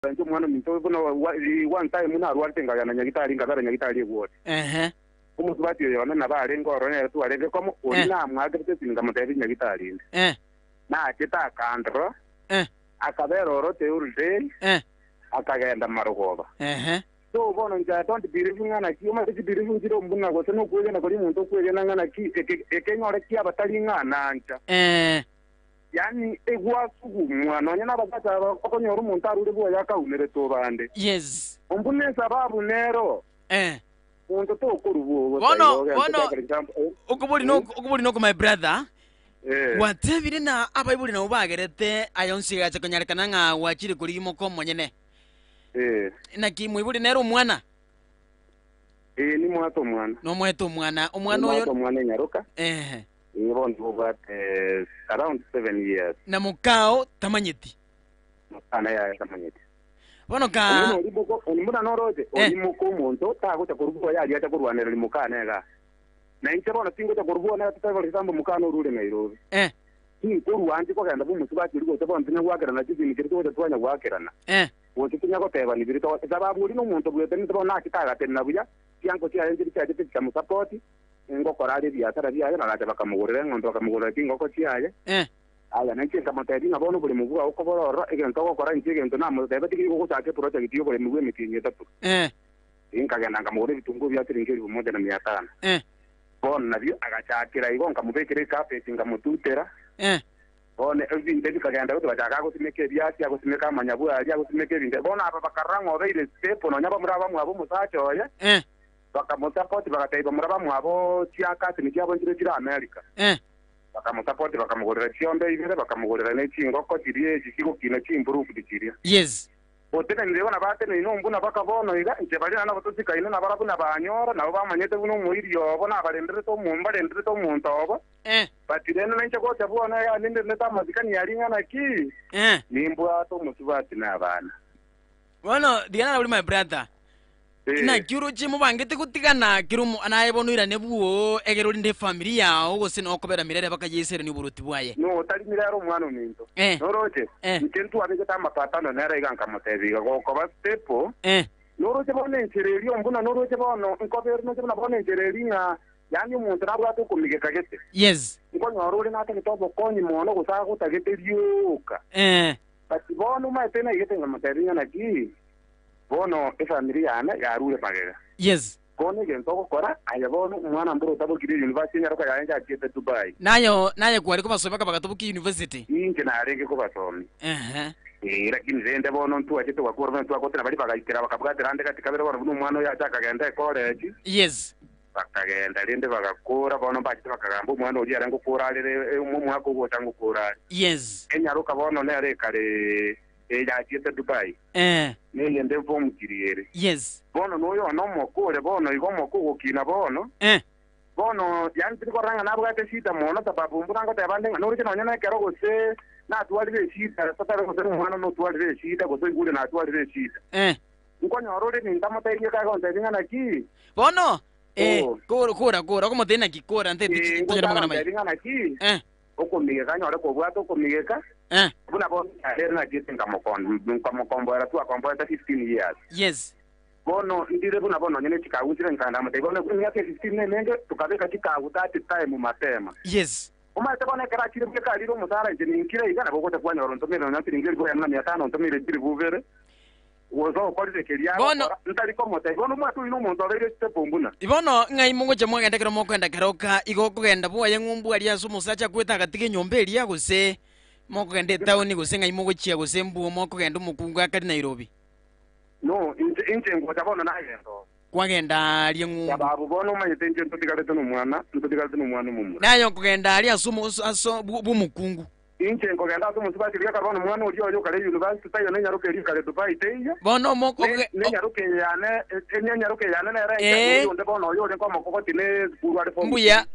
njo mwana minto bona one time una arwarte ngayana nyagitari ngabara nyagitari egwote umusubati yona nabare ngoro ne tuarenge komo olina mwagete tinga mutari nyagitari na kita kandro akabero rote urde akagenda marugoba so bona nja don't believe ngana ki uma ti believe ngiro mbuna go seno kwegena kuri muntu kwegena ngana ki ekenyore ki abatali ngana nja yani egwa sugu mwana nyana bagata okonyora umuntu arure bwo yakaumere to bande yes umbune sababu nero muntu to kurubo bono ukubuli no my brother watebire na abaibuli na ubagerete ayonsiga chakonyarikana nga wachiri kuri moko monyene na kimwibuli nero mwana ni mwato mwana no mweto mwana oyo mwana nyaruka Ibondo got around 7 years. Na mukao tamanyeti. Ana ya tamanyeti. Bono ka Olimuna noroje olimuko muntu tago takurubo yali atakurwanera limukana ega. Na inche bona tingo takurubona tatagora sambo mukano rule Nairobi. Kurwanti ko kanda bumusubati riko tabona tinya wagerana kizini kirito twanya wagerana. Wotinya ko teba ni birito sababu uri no muntu bwete ni tabona akitaga tenna buya. Kianko cia njiri cia gite mu support. Ngo korale biashara bya na laje bakamugurira ngondo bakamugurira kingo ciaye aya nanke kamatari ngabona buri muvuga uko bororo egento gukora injige ndo namo debe tiki ko cyake project yo buri muvuga mitinye tatu inkagenda ngamugure bitungu bya tiringeri bumoja na 500 bona nabyo agachakira igonga mubekere carpet ngamututera bona evinde bikagenda kuti bajaka ko timeke byasi ako timeka manyabu ali ako timeke binde bona aba bakarango beire step no nyaba muraba mwabo musacho ye bakamutapoti bakataiba muraba mwabo cyakati ni cyabo njire kira America bakamutapoti bakamugorera cyombe ibere bakamugorera n'ekingo ko kiriye kiko kino cyimburufu dikiriya yes otene ndibona batene inombuna bakabono iga nje bali na batutika ino na barabu na banyora nabo bamanyete buno muiri yobo na barendere to mumba rendere to muntobo batirene nanche ko tabona ya ninde netamazika ni yalinga na ki nimbwa to musubati na bana bueno diana uri my brother na kiru chimu bangete kutigana kirumu anayebono ira nebuo egero ndi family yao gose no kobera mirere bakayesere ni buruti bwaye no tali mirero mwana minto noroje nkentu abege tamapatano nera iganka motebiga ko ba stepo noroje bone nchereri ombuna noroje bono nkobera no tebona bone nchereri nga yani umuntu nabwo atukumige kagete yes nkonyo aruri nata kitobo konyi mono gusaka kutagete ryuka bati bono maitena yete nga motebiga na ki bono efamilia yana yarure bagera yes bono gento gukora ayabono umwana mburo tabukiri university nyaruka yanje akete Dubai nayo kwari ko basoba bakatubuki university inje narenge ko basomi lakini zende bono ntu akete wakora ntu akotera bali bagayitera bakabwatera ande kati kabere bono umwana yataka genda college yes bakagenda lende bagakura bono bakite bakagamba umwana uri arango kuralire umwaka ugotango kurali yes enyaruka bono nere kare akete Dubai neye ndevo mukiriere yes bono noyo no mokore bono igo mokugo kina bono bono yani tiko ranga nabwate shita mono sababu mbunanga tabande no rike nonyana kero gose na tuwalire shita tatara gose mwana no tuwalire shita gose ngule na tuwalire shita nkonyo orore ni ndamota inge ka gonza ngana ki bono kora como tena kikora ante tunyara magana mai ngana ki okomige kanyore ko bwato okomige ka buna bono na jete ngamokombo era tu akombo 15 years yes bono ndire buna bono nyene chikawuchire nkanda mate bono kunyake 15 nenge tukabeka chikawu tati time matema yes umate bono kera chire beka liro musara nje ninkire igana boko kwanya oro ntomere na tiringeri go yana 500 ntomere chire buvere wozo kwalite kelia bono ntali komote bono mwatu ino muntu orere step mbuna ibono ngai mungu je mwagenda kero mokwenda keroka igo kugenda bwo yengumbu ali aso musacha kweta gatige nyombe elia gose moko gende town gose ngai mungu chia gose mbu moko genda mukungu akali Nairobi no inje ngo tabona na yendo kwagenda ali ngumbu sababu bono manyete nje ntotikalete no mwana mumu nayo kugenda ali aso bumukungu inche ngogenda to musubati lya karbono mwana uri kale university tayo nenyaruke ri kale Dubai teya bono moko nenyaruke yana na range ndio bono yo ko moko tine kurware fo mbuya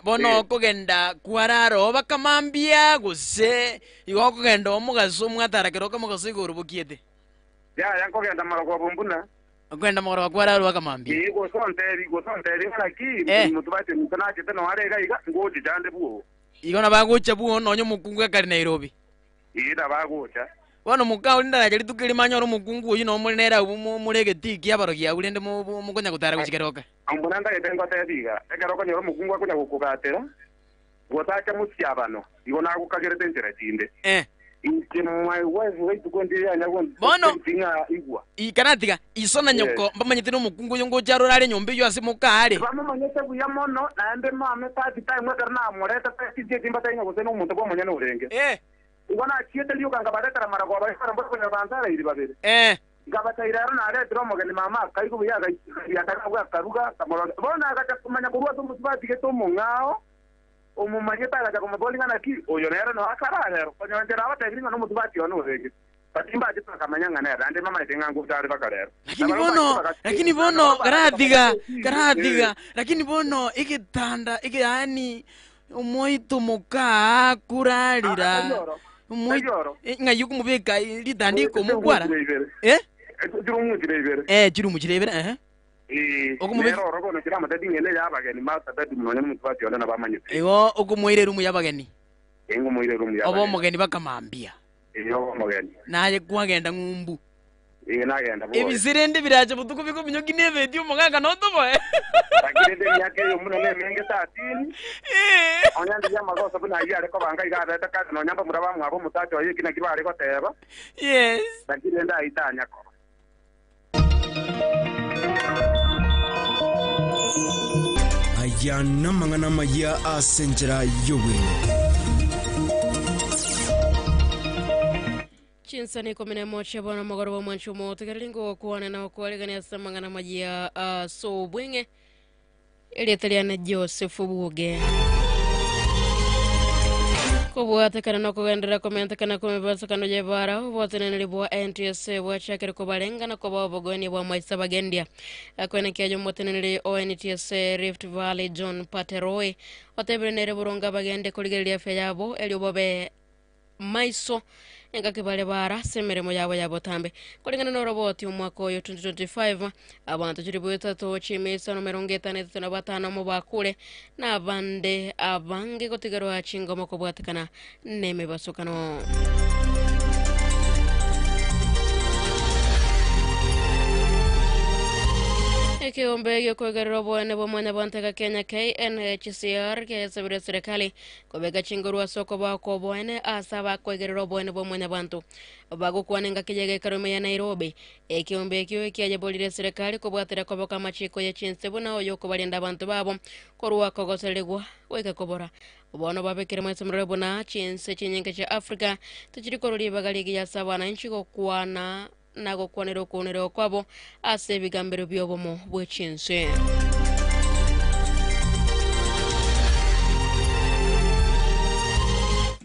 bono kugenda kwararo bakamambia gose igo kugenda omugaso mwatarakero ko mugaso igorobukiete ya kugenda maroko bumbuna kugenda maroko kwararo bakamambia igo sonte ngana ki mutubati mutana kete no arega iga ngoti jande buo igona bagucha buo nonyo mukungu akali Nairobi ida bagucha Wano mukao nda najali tukiri manyoro mukungu uyu no mulinera mulege tiki abaro ya ulende mukonya kutara kuchikeroka. Ambonanda yetengo tebiga. Ekeroka nyoro mukungu akunya kukugatera. Gotaka musyabano. Igona kukagerete ntera tinde. Inke my wife wait to continue and I want to igwa. Ikanatiga isona nyoko mbamanyitino mukungu yongo charo rale nyombe yo asimukare. Bamamanyete kuyamono na ende mame tati time wekarna moreta tati timba tainga kuseno umuntu kwa manyana urenge. Igona chiete liyo kanga badetara mara kwa bari mbo kunya banzara iri babere. Ngabataira na ale dromo gani mama kaiko biyaga yataka kwa karuga kamoro. Bona agacha kumanya kurwa to musibati keto mungao. Umumanyeta agacha kumabolinga na ki oyo nero no akarahero. Konya ndera abategringa no musibati ono urenge. Patimba ajita kamanyanga na ande mama itenga ngutari bakarero. Lakini bono garadiga lakini bono ikitanda yani umoito muka kurarira umoito ngayuko mubeka lidandiko mugwara jiru mujirebere okumubeka roko no kirama tadingene yabageni mata tadi munone mutwati ona nabamanyite okumwire rumu yabageni mwire rumu yabageni obo mugeni bakamambia mugeni naye kwagenda ngumbu nagenda bo ebisirende biraje butuko biko minyogi neve dio muganga no to boy akirende yake yo munone menge tatini onyandi yama go sabuna yare ko banga igara ta no nyamba muraba mwabo mutacho ayi kina kibare ko teba yes akirende aitanya ko ayana mangana maya asenjera yowe Chinsani komine moche bona magoroba manchu moto galingo kuana na kualigani asamangana majia so bwenge ili italiana Joseph Buge Kubuata kana no kugendera komenta kana kumibasa kano jebara wote nene bwa NTSA bwa chakere ko balenga na ko babogoni bwa maisa bagendia akwene kiajo mote nene ONTSA Rift Valley John Pateroy otebre nere buronga bagende kuligeria feyabo elio bobe maiso enga kibale bara semeremo yabo tambe kulingana na roboti umwaka oyo 2025 abantu kiri bwetatu chimisa no 75 mu bakule na abande abange kotigaro achinga mu kubwatikana neme basukano Kiombe yo kuegerera bwane bwamanya bantega Kenya KNHCR kesabira serikali kubega chingurwa soko bako bwane asaba kuegerera bwane bwamanya bantu bago kwanenga kijege karume ya Nairobi kiombe kyo kiaje bolire serikali kubwatira koboka machiko ya chinsebu na oyo kubalinda bantu babo korwa kogoselegwa weka kobora bono babekere mwesemero bona chinse chinyenge cha Africa tuchiri koruri bagaligi ya sabana nchiko kwana nago kwanero kunero kwabo ase bigambero byobomo bwechinse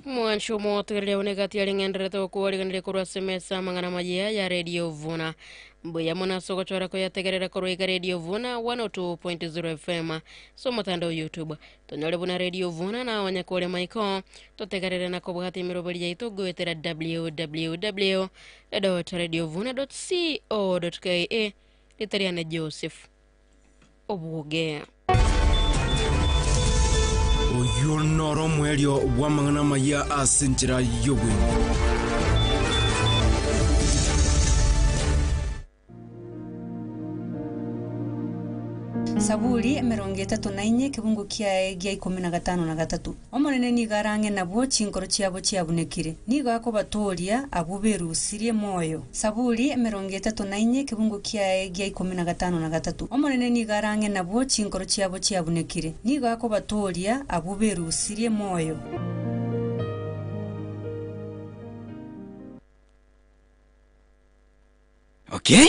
mwancho moto leo gati yalingendere to kuwalingendere kurwa semesa mangana majia ya Radio Vuna mbuya mona soko chora ko yategerera ko Radio Vuna 102.0 FM so mutando YouTube tonyole buna Radio Vuna na wanyakole maiko totegerera na ko bwati mirobali yaito goetera www.radiovuna.co.ke litariana Joseph Obuge oyo noro mwelio wa mangana maya asenjera yowe Saburi 34 kibungu kia gia 15 omonene ni garange nabo chinkoro chiabo chiabunekire niga ko batoria abuberusirie moyo Saburi 34 kibungu kia gia 15 omonene ni garange nabo chinkoro chiabo chiabunekire niga ko batoria abuberusirie moyo Okay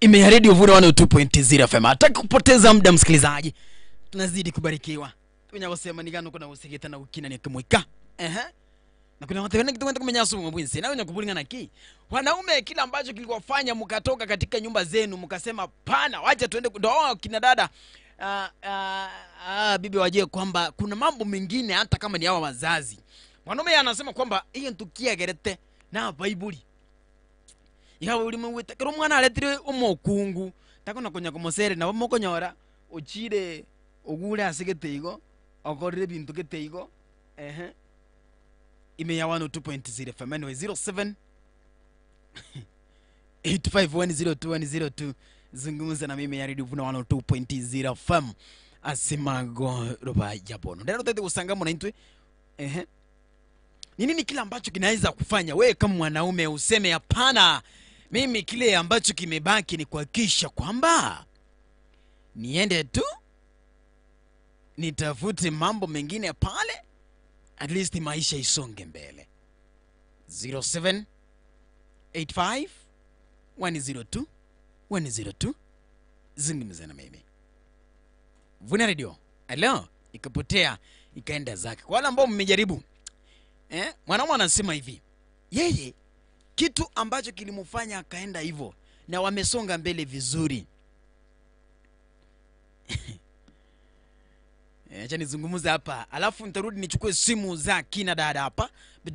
Ime Radio Vuna 102.0 FM. Hataki kupoteza muda msikilizaji. Tunazidi kubarikiwa. Tunyagosema nigano kuna usigeta na ukina ni kumwika. Na kuna watu wengi kitu kumenya sumu mbwinsi. Na wenye kubulinga na ki. Wanaume kila ambacho kilikofanya mkatoka katika nyumba zenu mkasema pana wacha tuende ndoa kina dada. Bibi wajie kwamba kuna mambo mengine hata kama ni hawa wazazi. Wanaume anasema kwamba hiyo ntukia gerete na Bible. Ihawe uli mwita kero mwana aletire umukungu takona konya komosere na bamokonyora ochire ogure asigete okorire bintu geteigo ime ya 102.0 FM anyway 07 85102 zungumza na mimi ya Radio Vuna 102.0 FM asimago roba japono ndero tete usangamo na intwe ni nini kile ambacho kinaweza kufanya wewe kama mwanaume useme hapana, mimi kile ambacho kimebaki ni kuhakikisha kwamba niende tu nitafute mambo mengine pale, at least maisha isonge mbele. 0785 102 zungumza na mimi. Vuna Radio alo ikapotea ikaenda zake. Kwa wale ambao mmejaribu mwanaume anasema hivi, yeye kitu ambacho kilimfanya akaenda hivyo na wamesonga mbele vizuri. Acha nizungumze hapa, alafu nitarudi nichukue simu za kina dada hapa.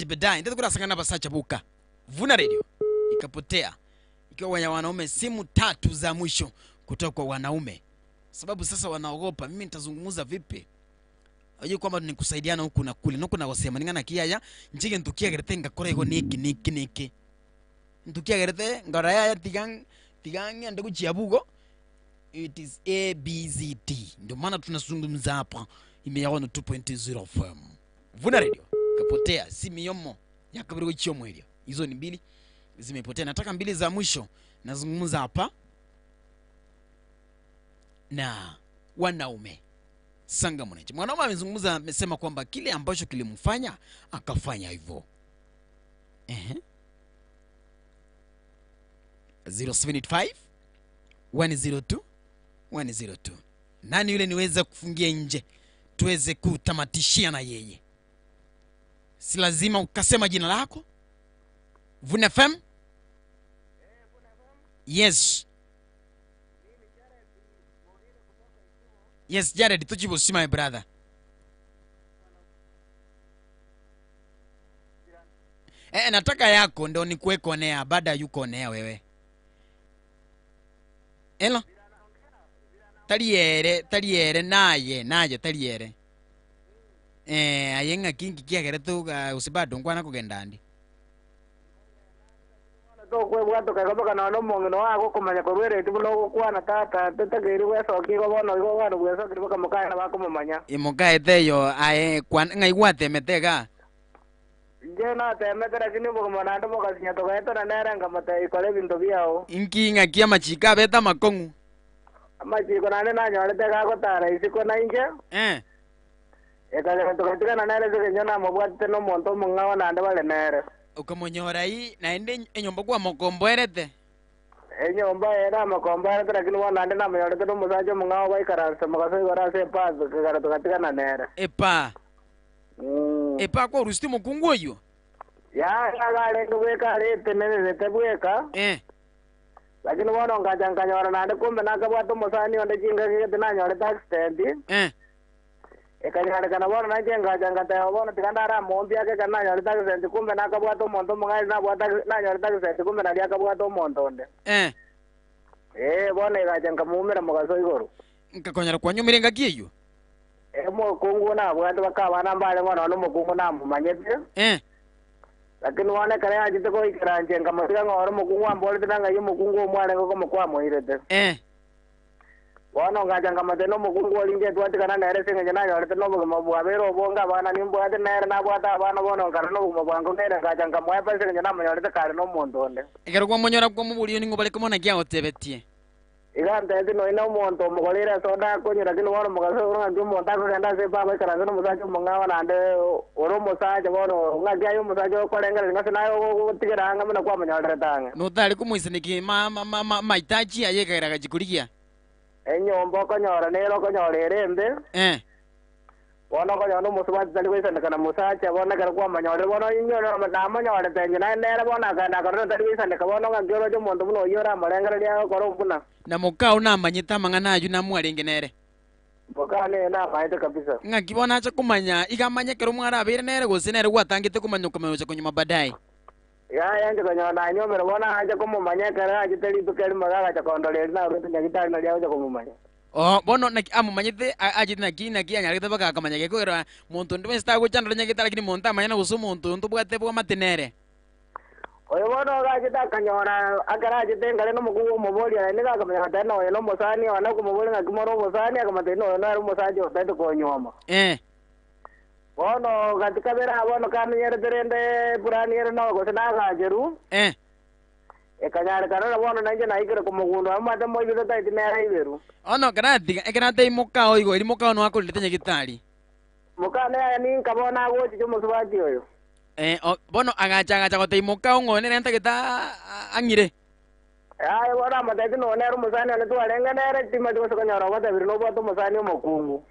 Baadaye nitakuwa sangana hapa Sacha Buka. Vuna Radio ikapotea ikiwa ya wanaume, simu 3 za mwisho kutoka kwa wanaume. Sababu sasa wanaogopa mimi nitazungumza vipi? Aje kwamba nikusaidiana huku na kule. Nuko na wasema ningana kiaya njige ntukia gerete ngakora ego niki. Ntukia gerete ngaraya tigang ndugu chiabugo. It is ABZT. Ndio maana tunazungumza hapa. Imeyaona 2.0 FM. Vuna Radio kapotea simu yomo ya kabiri chiyomo ile. Hizo ni 2 zimepotea. Nataka 2 za mwisho nazungumza hapa na wanaume. Sanga Mwananchi. Mwanaume amezungumza, amesema kwamba kile ambacho kilimfanya akafanya hivyo. 0785 102 nani yule niweza kufungia nje tuweze kutamatishia na yeye? Si lazima ukasema jina lako. Vuna FM? Yes. Yes, Jared, tujibu si my brother. Nataka yako ndo nikuweko nea, baada yuko nea wewe. Elo? Taliere naye taliere. Ayenga kingi kiagere tu usibado ngwana kugendandi. Kwe bwato kagaba na no mongo no ago kumanya ko rwere tibuno kwana tata tetegeri weso kigo bono igo wano weso kibo kamukana bakumumanya imukae theyo ae kwan ngaigwate metega jena temetera kini bo mona ndo mokasinya to gaito na nera ngamata ikole bintu biao inkinga kia machika beta makongu amachiko nane na nyole tega ko tara isiko na inje ekale to gaito na nera zo nyona mobwate no monto mungawa na ndo bale nera ukamonyora hii naende enyomba kwa mokomboerete enyomba era mokomboerete lakini wana ande na myorete no musaje mungao bai karansa magaso gora se pa kagara to katika na nera epa kwa rusti mukungu yo ya gale ngweka rete nene tebweka lakini wana ngajanganyora na ande kumbe nakabwato musani onde jinga kete na nyore tax stand ekanyara kana bona najenga janga ta bona tikandara mombi yake kana nyori ta sente kumbe nakabwato monto mungai na bwata na nyori ta sente kumbe na yakabwato monto nde bona ikajanga mumira mugaso igoro nkakonyara kwa nyumire ngakiyo mo kungu na bwata bakaba na mbale mwana no mukungu na mumanyete lakini wana kare ajite ko ikiranje ngamasiga ngoro mukungu ambole tinanga yo mukungu omwale ko mukwa moirete wana ngajanga mateno mukungu olinge twati kana nere singa na yore teno bugwa bero bonga bana nimbo ate nere na bwata bana bono kana no bugwa nere ngajanga mwepa singa na manyore te kare no mondonde igero kwa monyora kwa mubuli ningo bale komona kya otebetie igante ati no ina mondo mugolera soda ko nyira kino wana mugaso ro ndu monda ko kenda se pa kana no musaje mungawa na ande oro musaje bono ngajya yo musaje ko lenga ngase nayo tigera anga mena kwa manyore tanga no tali kumuisaniki maitaji ayekera gajikulikia enyombo konyora nero konyora erembe bona konyora musubaji tali wesana kana musacha bona kana kwa manyore bona inyora na manyore tenje na nera bona kana kana tali wesana kana bona ngiro jo mondo muno yora malenga lya koro buna na mukao na manyita mangana aju na mwalenge nere bokane na maite kabisa ngakibona acha kumanya ikamanya kero mwara abire nere gosinere gwatangite kumanya kumeocha kunyuma badai yanje kanyora na nyomero bona acha kumumanya kara ajiteli tukeli magaga cha kondole na rutu nyagitali na lya kumumanya bono na amumanyite ajit na kina kia nyagite baka kamanya geko era muntu ndwe sta go chandra nyagita lakini monta manya na gusumu muntu ndubwate bwa matenere oyo bono gajita kanyora agaraje tengale no mukungu moboli ane ga kamenya tena oyo no musani wana ku moboli ga kumoro musani akamateno oyo no musaje otaito konyoma bono gatika bera bono kamenyere terende purani ere no go sena gajeru ekanyara kana bono nanje naikere ku mugundo amata moyo taiti nera iberu ono kanate imoka oigo iri moka no akulite nyagitari moka ne ni kabona go chicho musubaji oyo bono agacha goteimoka ongone nenta gita angire ai wala mataiti no nero musani ane tualenga nere tima tuso kanyara bata birno boto musani omokungu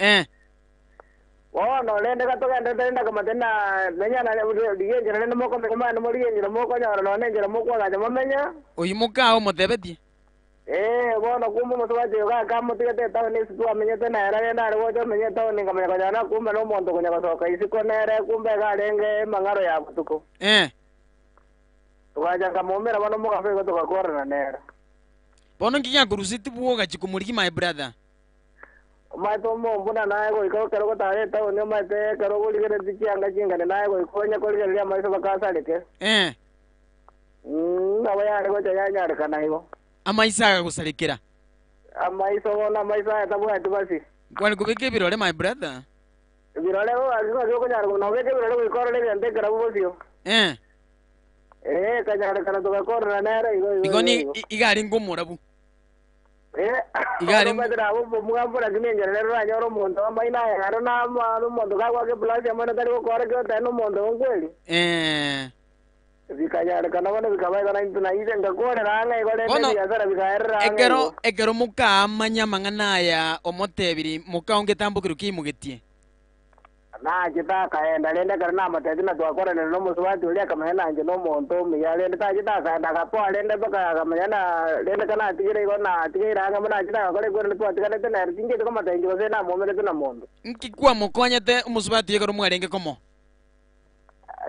no lende katogenda tenda kamatena menya na digenje na moko mema no morigenje na moko nyara no nenje na moko gaja mamenya oyimuka o motebetie bono kumbu musubaje ga kamutigete tawo ni situ amenya tena era na rojo menya tawo ni kamenya kajana kumbe no mondo kunya kasoka isiko nere kumbe ga lenge mangaro ya butuko tukaja kamomera bano muka fe goto kakora na nera bono nginya kurusiti buoga chikumuriki my brother mato mo mbuna naye go iko kero gotare tawo ni mate kero go ligere tikianga chingane naye go ikonya ko ligere ya maiso bakasa leke nawe yare go chanya yare kana hiyo amaisa gusalikira amaiso bona maisa tabu ati basi kwani kubike birole my brother birole o algo go nyaro no beke birole go ikoro le ande kera bosio kanyara kana to gakora na nera igoni igari ngumura bu igari mbadra bo mugambura kinenje lero anyoro mondo amaina yaro na manu mondo gakwa ke plus amana tari ko kore ke tano mondo ngweli vikanyara kana bana vikabai kana intuna ise ngakora ranga igole ne yasara vikaera egero muka amanya mangana ya omotebiri muka ongetambukiro kimugetie na kita kaenda lende karena matati na twakora ne no muswati ule kamena nje no monto miyale ta kita kaenda kapo lende baka kamena lende kana atigire ko na atigire anga mana kita kole gore tu atigire tena tinge ko mata nje ko na momele tena mondo nkikwa mukonyete muswati yego mwarenge komo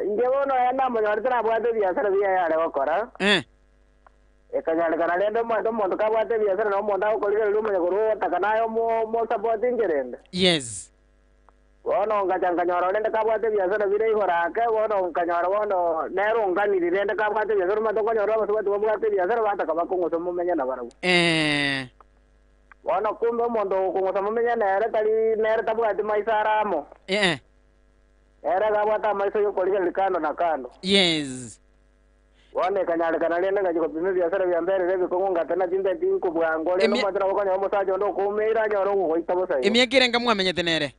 nje bono yana mo yorte na bwate biashara biya yale wakora ekanyale kana lende mondo ka bwate biashara no mondo ko lele lumo ko takanayo mo support ngerende yes wono ngachanganyora lende kabwate biashara bire ihorake wono nganyora wono nero nganiri lende kabwate biashara matokonyora basubati bwate biashara bata kabakongo somo menya na barabu wono kumbe mondo kongo somo menya nere tali nere tabwate maisaramo era kabwata maiso yo kolija likando na kando yes wono kanyara kana lende ngajiko bime biashara bya mbere rebe kongo ngatana tinde tinko bwango lendo matara bakonya omusajo ndo kumeira nyoro ngo itabo sai emyekire ngamwa menyete nere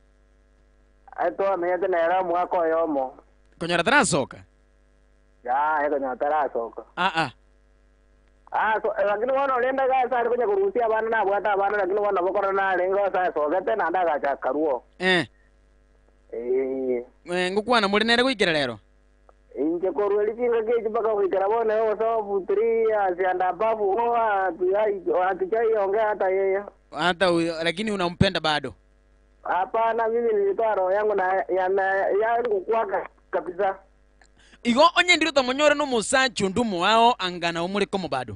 aito amenyete nera mwako yomo konyora tarasoka konyora tarasoka so lakini wono lenda ga sari kunya kurusia bana na bwata bana lakini wono bokora na lengo sa sogete na ndaga cha karuo ngukwana muri nere kuikira lero inje korweli kinga keji baka kuikira bone o so butri asianda babu o atuchai ongea hata yeye hata lakini unampenda bado hapana mimi nilitoa roho yangu na yangu kwaka kabisa igo onye ndiro tomonyore no musachu ndumu wao angana umuri komo bado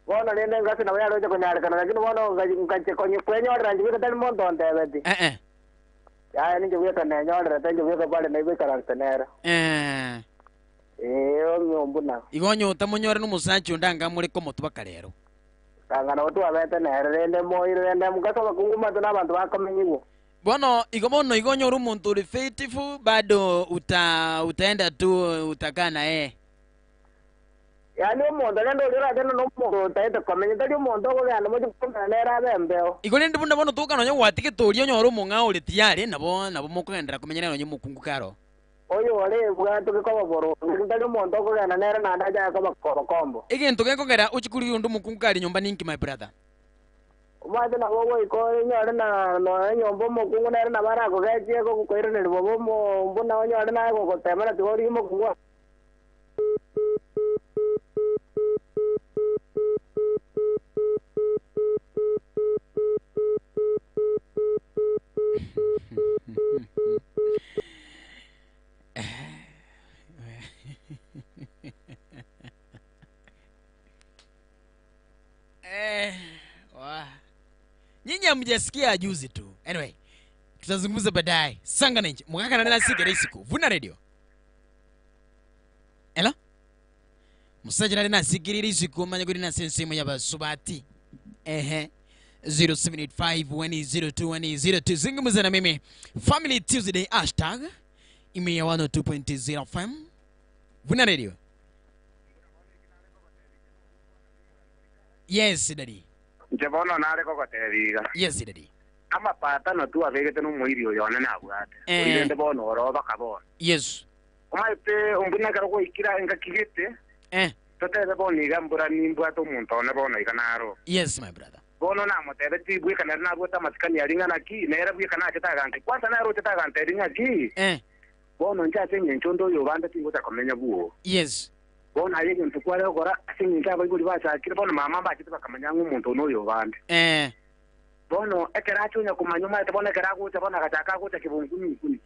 wono lende ngasi na yaro jo konyara kana lakini wono ngache kwenye order njibika tani mondo ndebeti ya ni njibika na nyora tani njibika pale na ibika rantenera ombuna igo nyo tomonyore no musachu ndanga muri komo tubaka lero kangana watu wabete nerende moirende mugaso bakunguma tuna abantu bakamenyigo bono igomono igonyo rumuntu uri faithful bado utaenda tu utakana yani umuntu lendo lira tena no muntu utaenda kamenya tali umuntu ko yana mo kumana nera bembeo igolende bunda bono tukano nyo watike tori onyo rumunga uri tiare nabo mukugendera kumenyana onyo mukungu karo oyo ole bwa tukikoba boro ndali umuntu ko yana nera na ndaja ko bakombo igintu gekogera uchikuri undu mukungu kari nyumba ninki my brother umade na wowo iko nyore na no nyombo mukungu nera na bara ko gaje ko koire ne bobo mo mbona onyo na ko temera tori mukungu nyinyi mjasikia juzi tu. Anyway, tutazungumza baadaye. Sanga nje. Mwaka na nasi kile siku. Vuna radio. Hello? musajira rina sikiriri sikumanya kuri na sensemo y'abasubati 0785102102 zingumuza na mimi Family Tuesday hashtag ime 102.0 FM Vuna Radio. Yes daddy. Njabono nare ko koteriga. Yes daddy. Ama pata no tu avegete no muirio yone na bwate. Urinde bono oroba kabona. Yes. Umaite umbina karo ko ikira enga kigete. Totebe bono igambura nimbwato muntu one bono ikanaro. Yes my brother. Bono na motebe ti bwe kana na bwata maskani yaringa na ki nera bwe kana chitagante. Kwanza na ro chitagante ringa ki. Bono nchate nyenchondo yo banda tingo ta komenya buo. Yes. Bono ayege ntukware okora asinga bayiguri bachakire bono mama bachite bakamenya umuntu no yo banda. Bono ekeracho nya kumanyuma tabona kerago tabona kachaka ko takibunguni kuni.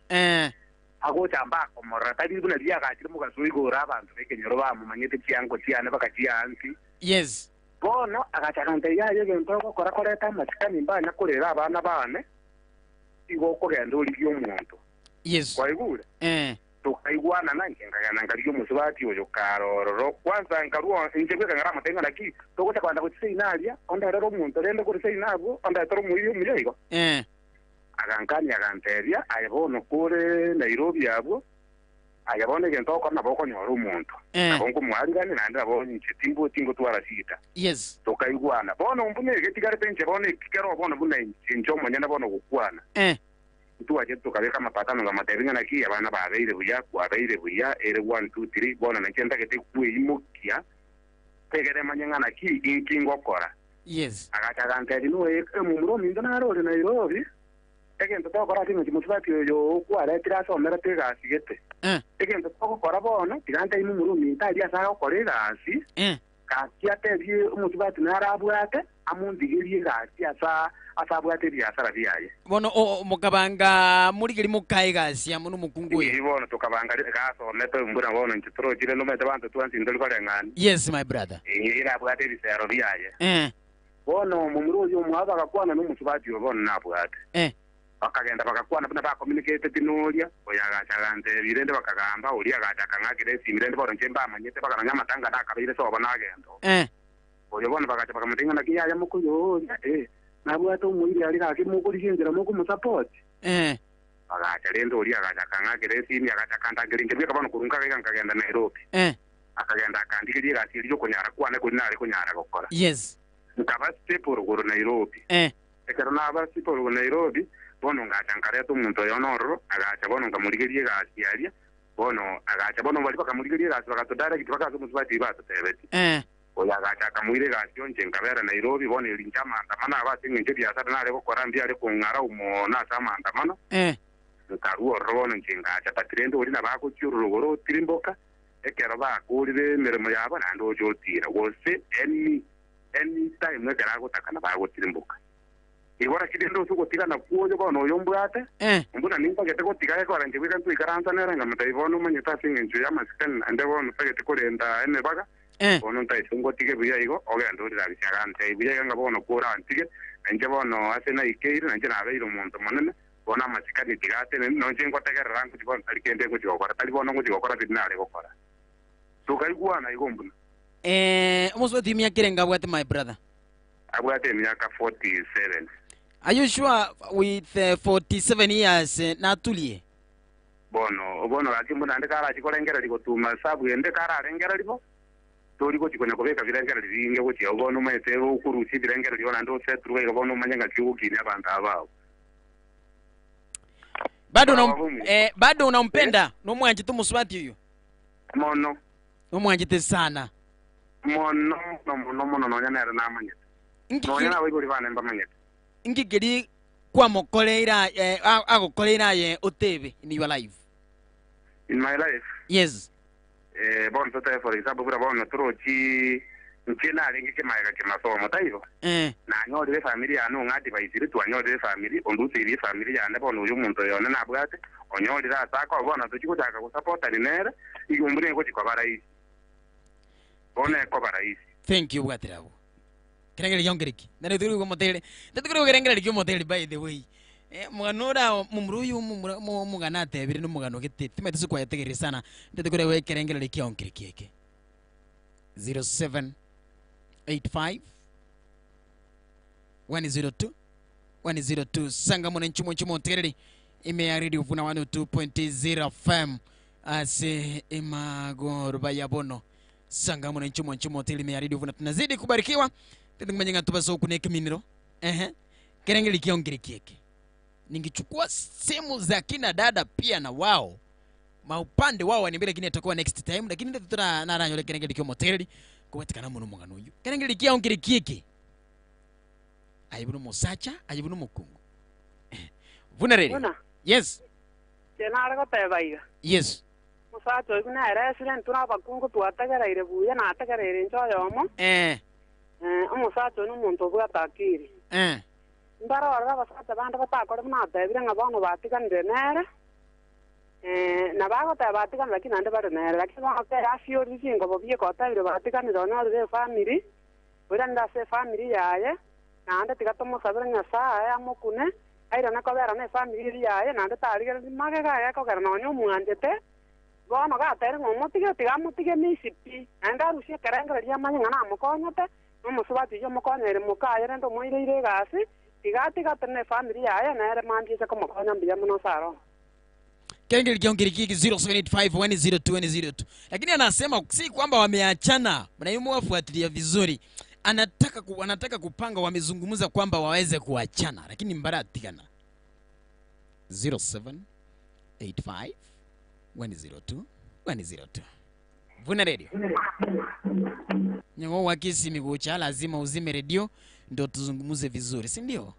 Ago chamba komora tadi buna dia kachire muka suigora abantu bekenyero ba mumanyete chiango chiane bakachianti. Yes. Bono agachakante ya yege ntoko kora koreta masikani mbana kurera abana bane. Igo kogenda uri y'umuntu. Yes. Kwa igure. Tukaigwana nange ngana ngaliyo musubati oyo karororo kwanza ngaruo injebwe ngara matenga laki tokota kwanda kutse inalia onda rero muntu rende kutse inabo onda toro muyo muyo agankani aganteria ayebono kure Nairobi abo ayabone gento kona boko nyoro muntu abongo mwalingane nande abo nchitimbo tingo twarasita. Yes. Tukaigwana bono mbune getigare penche bone kikero bono buna incho monyana bono gukwana tuwaje tukabeka mapatano nga materinga na ki abana babeire buya kwabeire buya ere 1 2 3 bona nakenda kete kuimukia tegere manyanga na ki inkingo kora. Yes. Agachagante dino mumuro mindo na role Nairobi egento tokora tingo musubati yo kwara tiraso mera tega sigete egento tokora bona tigante mumuro minta dia sa korega asi katia tebye musubati na arabwate amundigirie gasi asa asabwate bya sara byaye. Bono mukabanga muri giri mukaye gasi amuno mukunguye. Bono tukabanga gaso meto mbura bono ntitro jire no mete bantu twansi ndoli ko rengani. Yes my brother. Ira bwate bisero byaye. Bono mumuruzi umwaba akakwana no musubati yo bono nabwate. Bakagenda bakakwana bana ba communicate tinolia oyaga chagante birende bakagamba oli agachaka ngakire simirende bono nchemba amanyete bakanya matanga dakabire so bona agendo. Oyo bono bakacha bakamutinga nakiya ya mukuyo nabwato umuiri ali kakimukurikinzira muku musupport agacha lendo oli agachaka ngakire simi agachakanda giringe bika bano kurunga kagenda Nairobi akagenda akandikiriye gasiriyo kunyara kwane kunare kunyara gukora. Yes. Nkaba steporo guru Nairobi ekero naba steporo Nairobi bono ngachankare to muntu yonororo agacha bono ngamurigiriye gasiaria bono agacha bono bali bakamurigiriye gasi bakatodara kitwaka musubati batebeti oya gacha kamuire gasio njengabera Nairobi bono ilinjama ndamana abasinge nje biasara nare gukora ndi ari kungara umona sama ndamana nkaruo rono njengacha patrendo uri nabako cyurugoro tirimboka ekero bakurire mirimo yabo nando jotira wose any time ngara gutakana bago tirimboka igora kidendo suko tigana kuojo bono yombwate mbuna nimba gete ko tigare ko aranje wikan tu ikaranza nera ngamata ivono manyeta singe nje yamaskan ande bono pagete ko renda ene baga bono ntai sungo tige buya igo ogendo ri rabi chagante buya nga bono kura antige nje bono asena ikeire nje na beiro muntu manene bona masikani tigate no nje ngotagera rangu tibo talikende ko jogora talibono ngo jogora bidnare ko kora so kai kuana igombuna almost what timia kirenga bwate my brother abwate miaka 47. Are you sure with 47 years natulie? Bono lakini ndande kara chikolengera likotuma sabu ende kara arengera lipo toliko chikonya kobeka virengera livinge kuti obono mete ukuruchi virengera liona ndo setruwe obono manyanga kiukini abantu abao bado unampenda no mwanje tu muswati huyo mono no mwanje te sana mono nyana na manyete no nyana wiguri bana mba manyete ngigeri kwa mokoleira agokoleira ye otebe in your life. In my life? Yes. Bon tote for example bura bon trochi nchena alingi kemaga kemasomo taivo na nyode familia anu ngati baizire tu nyode family ondusiri familia ane bon uyu muntu yona nabwate onyode ra sako bona tuchikutaka ku support alinera igumbure ko chikobaraisi bona ko baraisi. Thank you bwatirabo kirengera yongereki nare turi ko motele ndikuri kirengera rikyo motele by the way mwanora mumruyu mugana tebiri no mugano gete timete su kwayetegere sana ndikuri we kirengera rikyo yongereki 0785 102 sanga mwananchi mwanchumo tereri ime radio vuna 102.0 FM ase imagorba ya bono sanga mwananchi mwanchumo tereri ime radio vuna tunazidi kubarikiwa tumenyenga tubaso kuneke miniro kerengeli kiongere kieke ningichukua simu za kina dada pia na wao maupande wao ni mbele kini atakuwa next time lakini ndio tutana naranyole kerengeli kyo motereri kubatikana muno mugano uyu kerengeli kiongere kieke ayibuno musacha ayibuno mukungu vuna reri yes tenara ko tebaiga yes musacha uyu na resident tuna bakungu twatagereire buya na atagereire njoyomo umusacha uyu muntu bwatakiri ndarora basacha bandi batakore munatebire ng'abantu batiganire nere na bagoteba batiganire lakini ande bari nere lakini bagoteba afiori singo bobie kotebire batiganire onore family bura ndase family yaye nande tigatomosabire nyasaye amokune aira nakobera ne family yaye nande tarigere magega yakogera nonyo omwanjete bono gatere ng'omotige tigamotige misipi nande arusie kerengereria amanye ng'a namokonyete nomusubati yo mokonyere mukayere ndo moireire gasi tigatigate family yaye nere manjise komokonya mbiya muno saro Kengeli kiongirikiki 0785102102 lakini anasema si kwamba wameachana mnaimu wafuatilia vizuri anataka kupanga wamezungumza kwamba waweze kuachana lakini mbaratikana 0785102102 Vuna radio Nyango wakisi migucha lazima uzime radio ndio tuzungumuze vizuri si ndio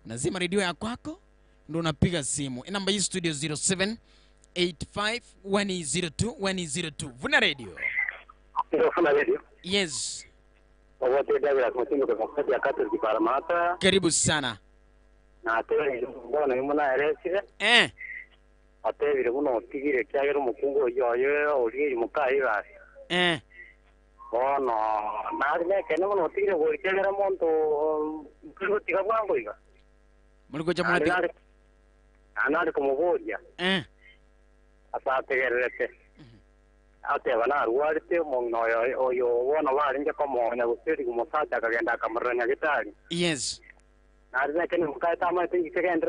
unazima radio ya kwako ndio unapiga simu namba hii studio 0785102102 Vuna radio Vuna radio yes wote David Mutindo kwa kati ya kata Kiparamata karibu sana na tele mbona yumuna eresire atebire buno tigire kyagero mukungu yoyo uri mukai basi bono nari mekene buno tigire buri kyagero monto kuko tigabwango iga muliko cha mwana anari kumuboria asategerete ateba na ruarite monno oyo wona bari nje komonya gusiri kumusacha kagenda kamaranya gitari yes nari mekene mukai tama tigire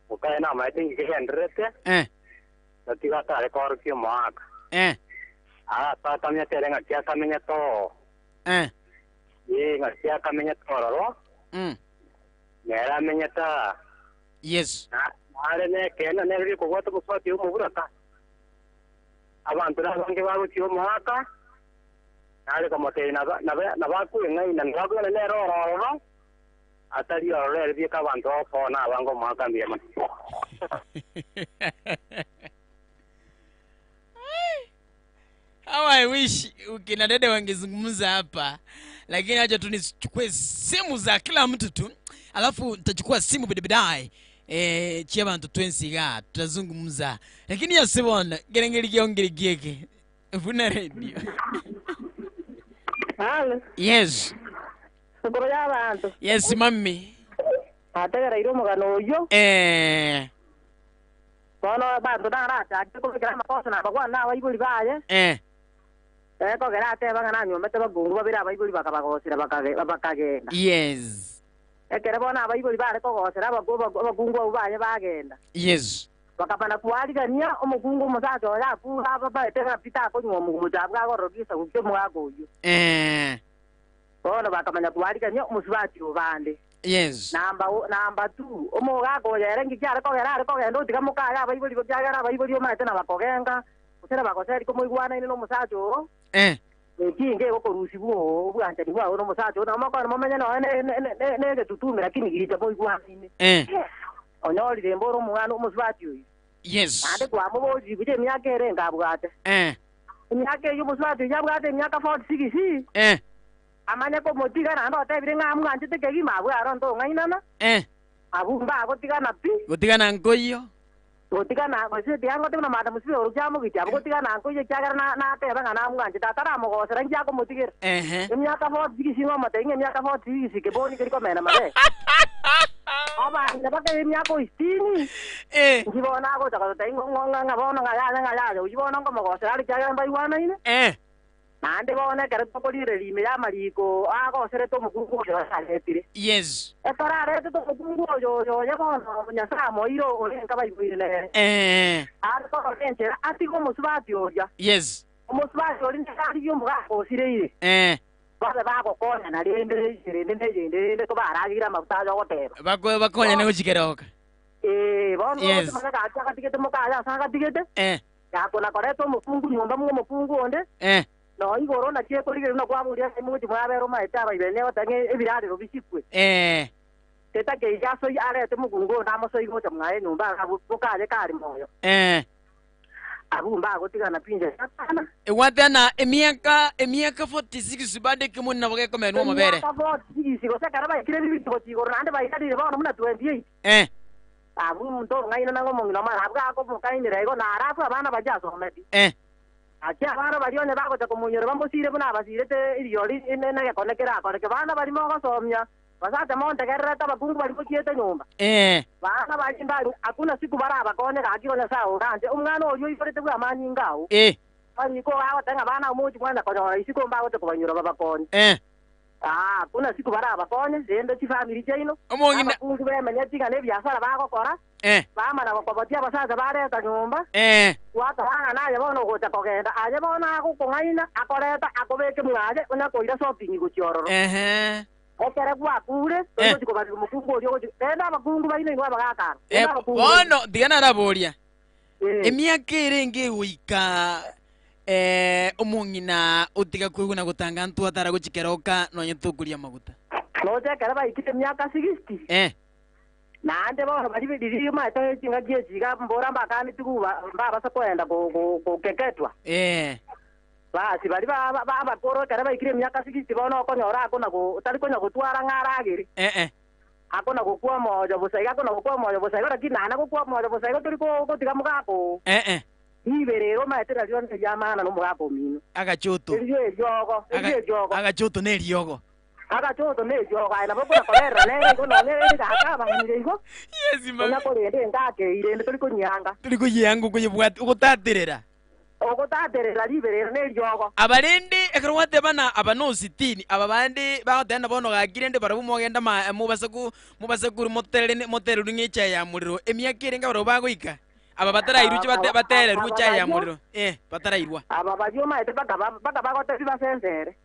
ukae na maiti kigendrete natiga tare kor kyo mak ta tamya terenga kya kamenya to ye ngasia kamenya tororo nera menya ta yes are ne kena ne ri ko goto ko pati mo burata abantu na bange bago kyo maka are ko mote na ba ku ngai na ba ku ne ro atari orere bie ka bantu opona bango maka mbia man How I wish ukina dede wangezungumza hapa lakini acha tu nichukue simu za kila mtu tu alafu nitachukua simu bidibidai chia bantu twensiga tutazungumza lakini yasibona gerengeli kiongirikeke Vuna radio Halo yes Sokoro ya bantu yes mami ategera iro mugano uyo bono bantu narata ko kira makosa na bagwa na bayibuli baye ko gerate bangana nyomete bagungu babira bayibuli bakabagosira bakagenda yes kera bona bayibuli bare ko gosira bagungu baye bagenda yes bakapana kualigania omugungu musacho ya ku baba tega pita ko nyomu mujabwa gorogisa ukyo mwago uyo bono bakamanya kualigania omusubati obande yes number 2 omugago yerengi kyare ko gerare ko gendo tigamukaya bayibuli byagara bayibuli omate na bakogenga usera bakoseri ko muigwana ine no musacho kinge ko rusibuo bwanje ni bwa no musacho na makwana momenya no ne tutume lakini girita muigwana ine onyori remboro mwana omusubati uyu yes ande kwa muboji bije myaka erenga bwate myaka yo musubati yabwate myaka 46 amanya ko motiga na ndo tebire ngamwa ntite kegi mabwe aro ndo ngainana abumba agotigana pi gotigana ngoyo gotigana bose tiango tuna mada musibe orujamu gitya gotigana ngoyo kyagara na teba ngana amwa ntita tara mogosera njya ko motigera emyaka 46 ngo mate emyaka 46 ke boni kiriko mena mare aba ndabaka emyaka 60 ngibona go taka tengo nganga bona ngaya ngaya ujibona ngo mogosera ari kyagara mbai wana ine nande bone kare tokorire rime ya mariko agocere to mukungu yo saletire yes etarare to mukungu yo yabono nyasamo iro orenga baiguire ariko renche atigo musubati oja yes musubati orinda kari yo mugago sireire bale bago konya na rende ko baragira mabutajo goteba bakonya ne gukikeroka bono yes mana ka acha katigete mukaya sanga tigete ya kona koreto mukungu nyomba mu mukungu onde no igoro na kie korigere no kwaburia muji mwabero maitaba ibene otange ebirade robisikwe teta ke yaso yarete mukungu na maso igo chamwaye nyomba abukaje kari moyo abumba gotigana pinje sana watana emiaka 46 bade kimunna boge komenu mabere emiaka 46 go sekara ba kire bibito tigoro nande ba ikadi bono muna 28 abu muntu ngaina nango mongino mara abga ko mukaini rego na arafu abana bajaso medi ati abana barione bago ta komunyoro bambosire buna basire te irioli nene ke konekera ko ke bana bari mo gosomya basata monte kerra ta bakungu bari ko kiete nyumba bana bari ndaru akuna siku baraba kone ka kiro na sao ranje umngano oyo iforete bwa mani ngao bari ko awa tanga bana umuji mwana ko isiko mbago te ko banyoro baba kone kuna siku baraba kone zende ti family jaino omongina kungu be manyatika ne byasara bago kora bama na bakobatia basaza bare ta nyumba wata bana na yabono go ta kogenda aje bona ko ngaina akoreta akobeke mwaje una ko ira shopping go chiororo okere kwa kure to ko bari mukungu ryo enda bakungu baino inwa bagaka bono diana raboria emiaka irenge uika omongina utiga kwiguna gutanga ntu atara guchikeroka no nyetukuria maguta no je kare ba ikite myaka 60 nande bo bari bidiri ma ta chinga je jiga mbora mbakani tukuba mbaba sakwenda go keketwa basi bari ba koro kare ba ikire myaka 60 bono ko nyora ko na go tari ko nyago twara ngaragiri akona go kwa mojo busaiga akona go kwa mojo busaiga rakina go kwa mojo busaiga turi ko tiga mugako iberero maetera lyo njamana no mugako mino agachoto agachoto ne ryogo aina bokora korera ne ko no ne ga ba ni go yes ma na ko rende ngake irende turi ko nyanga kuyibwat ugotaterera liberero ne ryogo abarende ekrwate bana abano 60 ababandi bagotenda bono gakirende barabu mogenda mubasaku motere rungicha ya muriro emiaka irenga baro bagoika aba batarairuche batere rucha ya muriro batarairwa aba bajo maete baka bagote biba sensere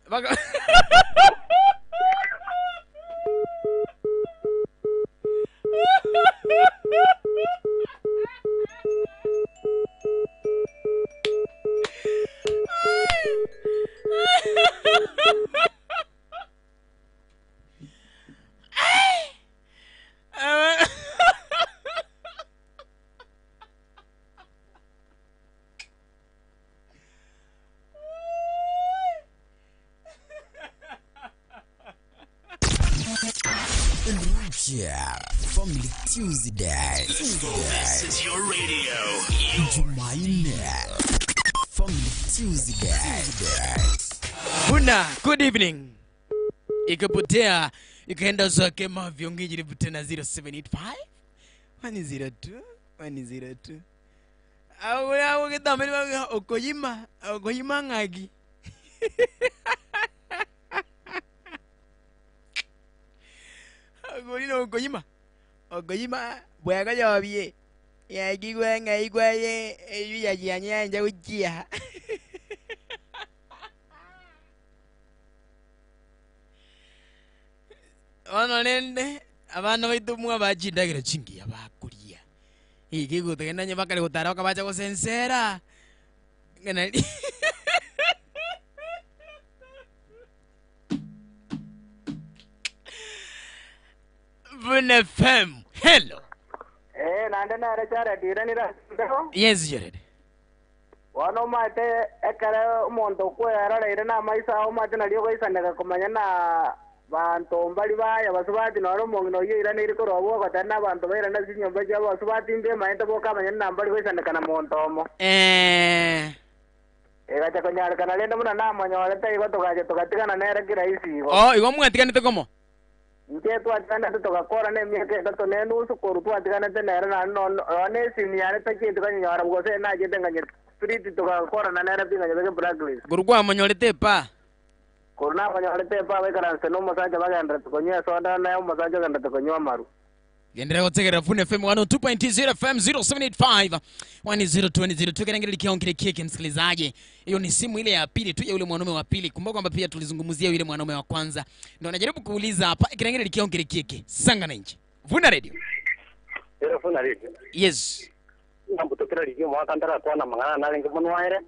Family Tuesday. This is your radio. Jumaine. Family Tuesday. Huna, good evening. Ikapotea, ikaenda zake mavyongi jiributi na 0785 102 Awe kitameli okoyima ngagi. Agorino okoyima bwaga yobie yagigwe ngaigwaye eyu yanyanja ujia ono nende abana baitu mwa bajindagira chingi abakuria iki gutagenda nya bakale gutara bakabacha gusensera ngana Vune FM. Hello. Nande na rechara dirani ra. Yes, Jared. Wano mate ekara mondo ko yara ira na maisa o mate na rio gaisa na komanya na bantu mbali baya basubati no romo no ira ni ko robo ko tana bantu bera na sinyo baja basubati mbe maita boka manya na mbali gaisa na kana monto mo. Ega cha konyara kana lenda muna na manyo leta igo to gaje to gatigana na era kiraisi igo. Oh, igo mwatigana komo. Nke tu atana to gakora ne mieke to ne no so koru tu atigana te nera na no ne siniare ta ke to nyara go se na je tenga nyet spirit tukakora na nera pinga nyabeke blacklist. Gurugwa manyolete pa. Korna manyolete pa wekara seno masaja baganda tukonyoa soda na masaja ganda tukonyoa maru. Gendera gotegera Fun FM 102.0 FM 0785 1020 tukenengele likiongele kike msikilizaji. Hiyo ni simu ile ya pili tu ya yule mwanaume wa pili. Kumbuka kwamba pia tulizungumzia yule mwanaume wa kwanza. Ndio najaribu kuuliza hapa kenengele likiongele kike. Sanga na nje. Vuna radio. Fun radio. Yes. Nambutokera ligio mwakandara kwa na mangana na lengo mwanwaire.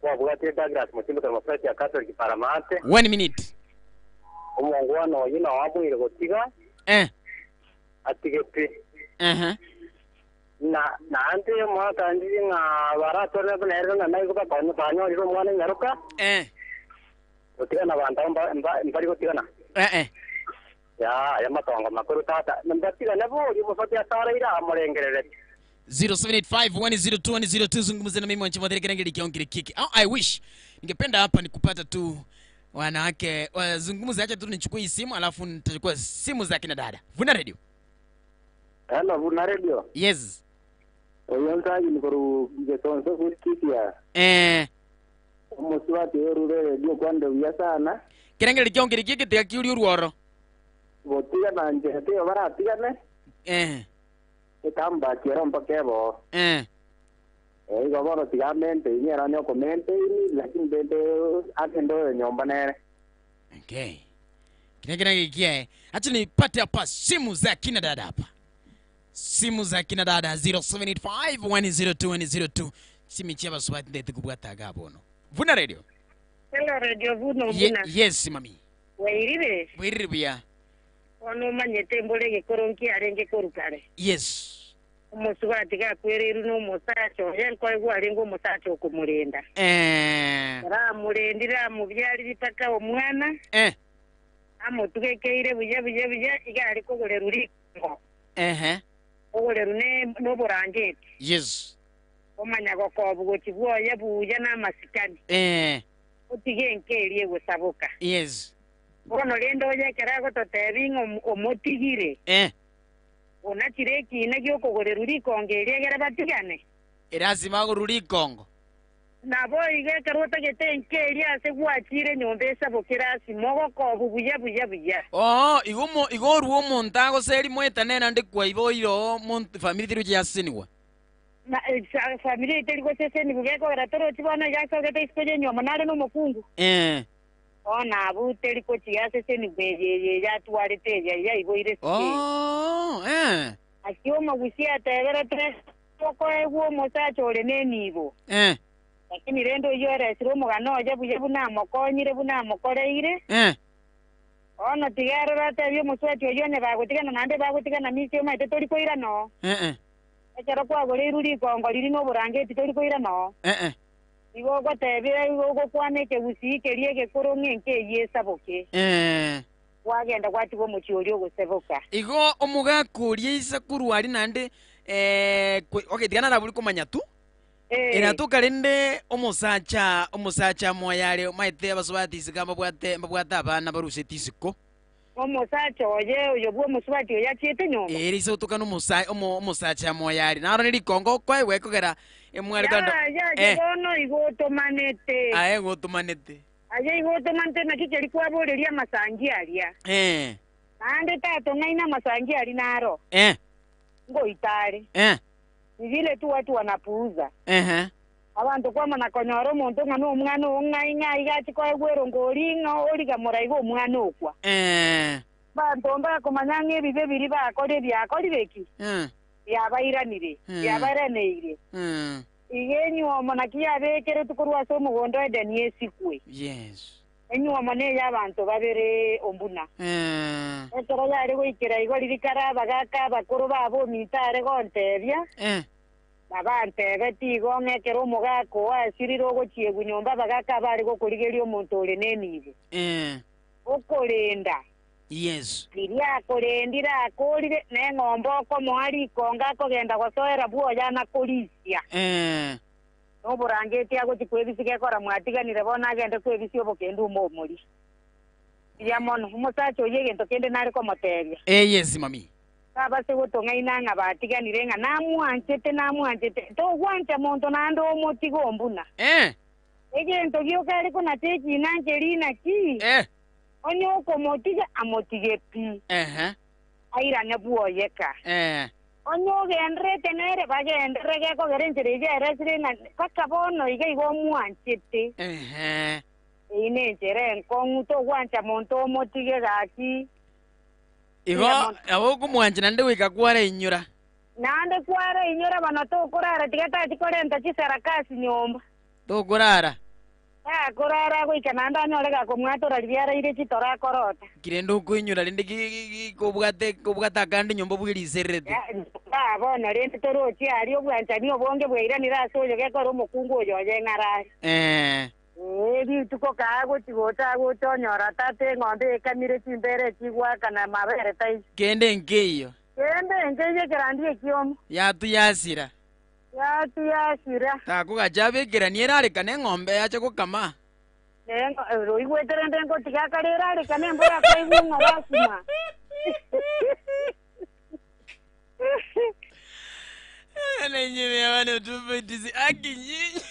Kwa bugati Douglas mutimbo kwa mafrati ya Catholic Paramount. 1 minute. Omongwana oyina wabu ile gotiga. Atigete. Na ante mwaka ndi nga baratore bnero na naiko pa pano pano ro mwana ngaruka. Gotiga na banda mbali gotiga na. Ya matongo makuru tata. Nambatiga nabo libo fatia sara ira amorengerere. 0751021002 zungumza na mimi wanchi mwadhiri kenengele likiongele kike. I wish ningependa hapa nikupata tu wanawake wazungumza, acha tu nichukue simu alafu nitachukua simu za kina dada. Vuna radio. Hello, Vuna radio. Yes. Oyonta ni koru getonso kusikia. Omuswati yorure dio kwande uya sana. Kenengele likiongele kike tia kiuri uruoro. Botiga na nje te bara tiga ne. Etamba quiero un paquebo. Goboro tigamente ni era nyo comente ni lakini bende atendo nyomba nere. Okay. Kinegena kikie. Acha nipate hapa simu za kina dada hapa. Simu za kina dada 0785102002. Simu chaba swati ndete kubwata gabono. Vuna radio. Hello radio Vuna Vuna. Yes mami. Wairibe. Wairibe. Ono manyete mbole gekoronki arenge korukare. Yes. Umusubati gakwereru no musacho yanko igwarengo musacho kumurenda. Ra murendira mu byari bitaka omwana. Amutugekeire buye igari kogore rurikongo. Ogore rune no borangete. Yes. Omanya gokobu gochibwoye buya na masikani. Utigenkeriye gusabuka. Yes. Ono lendo yekera gototebingo omotigire. Ona kireki inagyo kogorera urikongo eriegera batigane. Lazima ururikongo. Nabo igekera otagetenkeri ase gwachire nyombe esabokera simogo kobu buya. Igoru omontago seri mwetane nande kwa iboiro mont family tiru yasiniwa. Na family tiru goseseni bugeko ratoro tibona yakogete ispoje nyoma nare no mokungu. Ona abuteri ko chiase seni beye ya tuarete ya iboire. Akio magusia tebera tres poko ego mosacho ole nenibo. Lakini rendo yore siro mugano ya buye buna mokonyire buna mokoreire. Ona tigaro rata byo muswacho yone bagotigana nande bagotigana misio maite tori koira no. Ekero kwa gore ruri kongo liri no burangeti tori koira no. Igo gotebira igo kwaneke busike liege koronge nke yesaboke. Wagenda kwatigo muchiori oguseboka. Igo omugakuri isakuru ari nande ogetigana na buli komanya tu. Era tukarende omusacha moyale maite abasubati sigamba bwata abana baruse tisiko. Omusacha oye oyobwo musubati oyachete nyomba. Eriso tukano omusacha moyale naro niri kongo kwa wekogera emwali kando. Ono igoto manete. Goto manete. Igoto manete nakikeri kwaboreria masangi alia. Ande tato ngaina masangi ali naro. Ngo itari. Vile tu watu wanapuuza. Abantu kwa mana konyoro muntu ngano umwana ongainga igati kwa gwero ngoringa oliga moraigo umwana okwa. Bantu mba komanyange bibe biri bakore byakori beki. Yabairanire, yabareneire. Igenyu omonakia bekere tukurwa so mugondo edeni esikwe. Yes. Enyu omone y'abantu babere ombuna. Ekero yari goikera igori bikara bagaka bakuru babo mitare gontebya. Nabante betigo ngekero mugako asiriro gochiegu nyomba bagaka bari gokurigerio omuntu ole nenibe. Okolenda. Yes. Liria korendira akorire nengombo ko mwari konga kogenda gosoera buoya na kolisia. No burangeti ago chikwebisike kora mwatiganire bona agende kwebisio bokende umomori. Ya mono umusacho yegento kende nari ko motebya. Yes mami. Baba se gotonga inanga batiganire nga namwanchete to gwanja monto nando omotigo mbuna egento gyokali kuna teji nangelina ki onyo ko motiga amotige pi aira ne buoyeka onyo gendre tenere bagendre ge ko gerenjere je resire na kakabono ige go mwanchete ine jere nkongu to gwanja monto omotige gaki Igo abo kumwanje nande wika kwara inyura. Nande kwara inyura bana to kurara tigata tikorenta chisara kasi nyomba. To kurara. Kurara wika nanda nyolega kumwatora liara ile chitora korota. Kirendo kuinyura linde kubwata kandi nyomba bwiri serete. Bona lende toro chi ali obwanja ni obonge bwira ni raso yoge koro mukungu oyo yengarari. Tuko kago tigota go tonyora tate ng'ombe kamire chimbere chigwa kana mabere tai kende ngeyo kerandie kiomo yasira ta kugajabe geraniera ale kane ng'ombe yache kukama ro igwetere ndengo tigakarera ale kane mbora kwa imunga basima Nenye wana tupetizi akinyi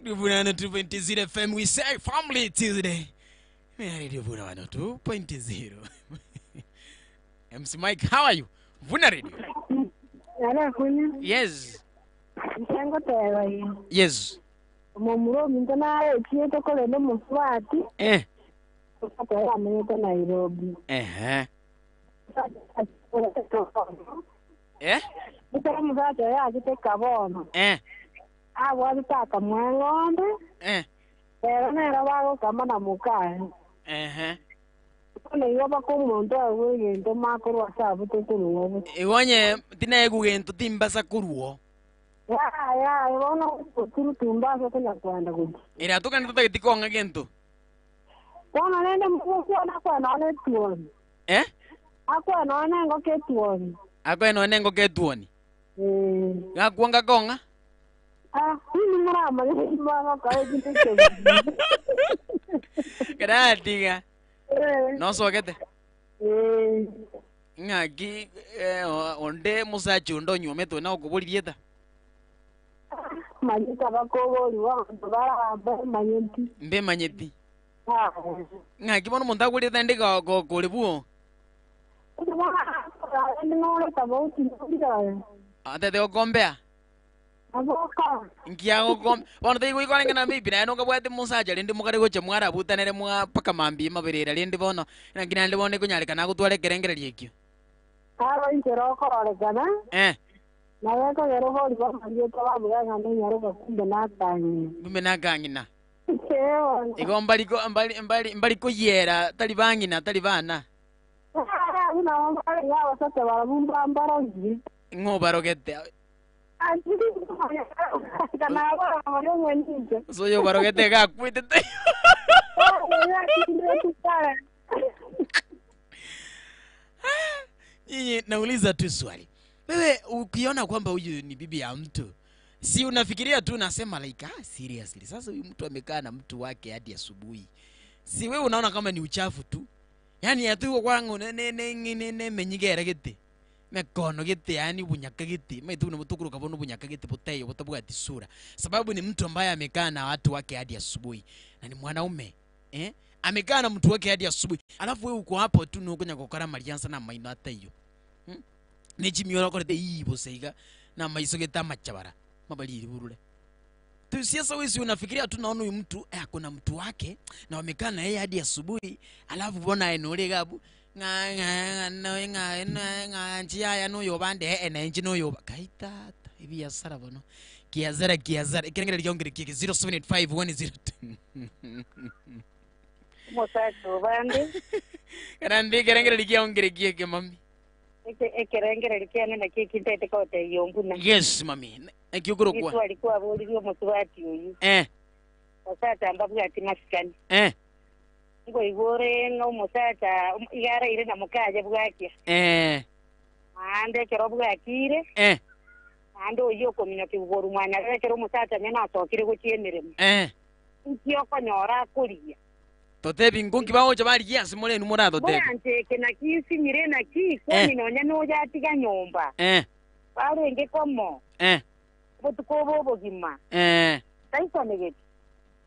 Dubuna 2.0 FM, we say family Tuesday. Me Dubuna 2.0. MC Mike, how are you? Vuna Radio. Yes. Yes. Momuro mintana chieto kole no muswati. Kwa mwenye Nairobi. Mutara mzato ya ajite kabono. Awa taka mwangombe. Pero nera bago kama na mukae. Kone yoba ko muntu awe ngento makuru wasabu tekuru. Iwonye tina egugento timbasa kuruo. Ya, ibona kuru timbasa kuna kwanda kuti. Ira tuka ntoto gitikonga gento. Kona nende mkuwa na kwa naone tuoni. Akwa naone ngoke tuoni. Akwa naone ngoke tuoni. Ngakuanga konga. Hini mrama ni mama kwa jiteke. Gratiga. No sokete. Ngaki onde musachi undo nyume to na okubulirieta. Manyita bakoboli wa bara manyeti. Mbe manyeti. Ngaki bono monta kuleta ndika ko lebuo. No tabauti ndira. Ate de gombea. Aboka. Ngia gom. Bono te igwe kwange na mbibi na no kabwate musaja lindi mukare goche mwara butanere mwa paka mambi mabirira lindi bono na ngina ndi bone kunyale kana gutware kerengere liekyo. Aro intero ko kana. Na yako yero holi ba mandio twa buga ngande nyaro ba kumbe na tangi. Kumbe na gangina. Igo mbali ko yera talibangina talibana. Una mbali ya wasate ba bumba mbarongi. Ngo barogete. Kana ba marongo nje. So yo barogete ga kwitete. Yeye nauliza tu swali. Wewe ukiona kwamba huyu ni bibi ya mtu, si unafikiria tu unasema like seriously. Sasa huyu mtu amekaa na mtu wake hadi asubuhi. Si wewe unaona kama ni uchafu tu? Yaani atuko kwangu ne menyigera gite. Mekono gite yani bunyaka gite. Maitu na mutukuru kabono bunyaka gite boteyo botabuga tisura. Sababu ni mtu ambaye amekaa na watu wake hadi asubuhi. Na ni mwanaume. Amekaa na mtu wake hadi asubuhi. Alafu wewe uko hapo tu nukonya kokara maliansa na maino atayo. Nechimiora korete ibo seiga na maiso geta machabara. Mabali burule. Tu siasa wewe unafikiria tu naona huyu mtu kuna mtu wake na wamekaa na yeye hadi asubuhi, alafu bona enole gabu nga njia ya no yobande na enji no yoba kaita hivi asara bono kiazara kirengera ryongere kike 078510 Mosato bande karande kirengera ryongere kike mami ekerengera likiana na kiki tete kote yombuna. Yes mami ekiguru kwa Itu alikuwa boli yo muswati uyu. Musata ambapo ati maskani. Ngo igore ngo musata igara ile na mukaje bwake. Ande kero bwakire. Ande uyo community boru mwana kero musata nyana atokire gucieneremo. Ikyo konyora kuriya. Totebi ngungi bao chabari kiasi mole numura totebi. Bwanje kena kisi mire na ki kwa minonya no yatiga nyomba. Pare nge komo. Botuko bogima. Taisa negeti.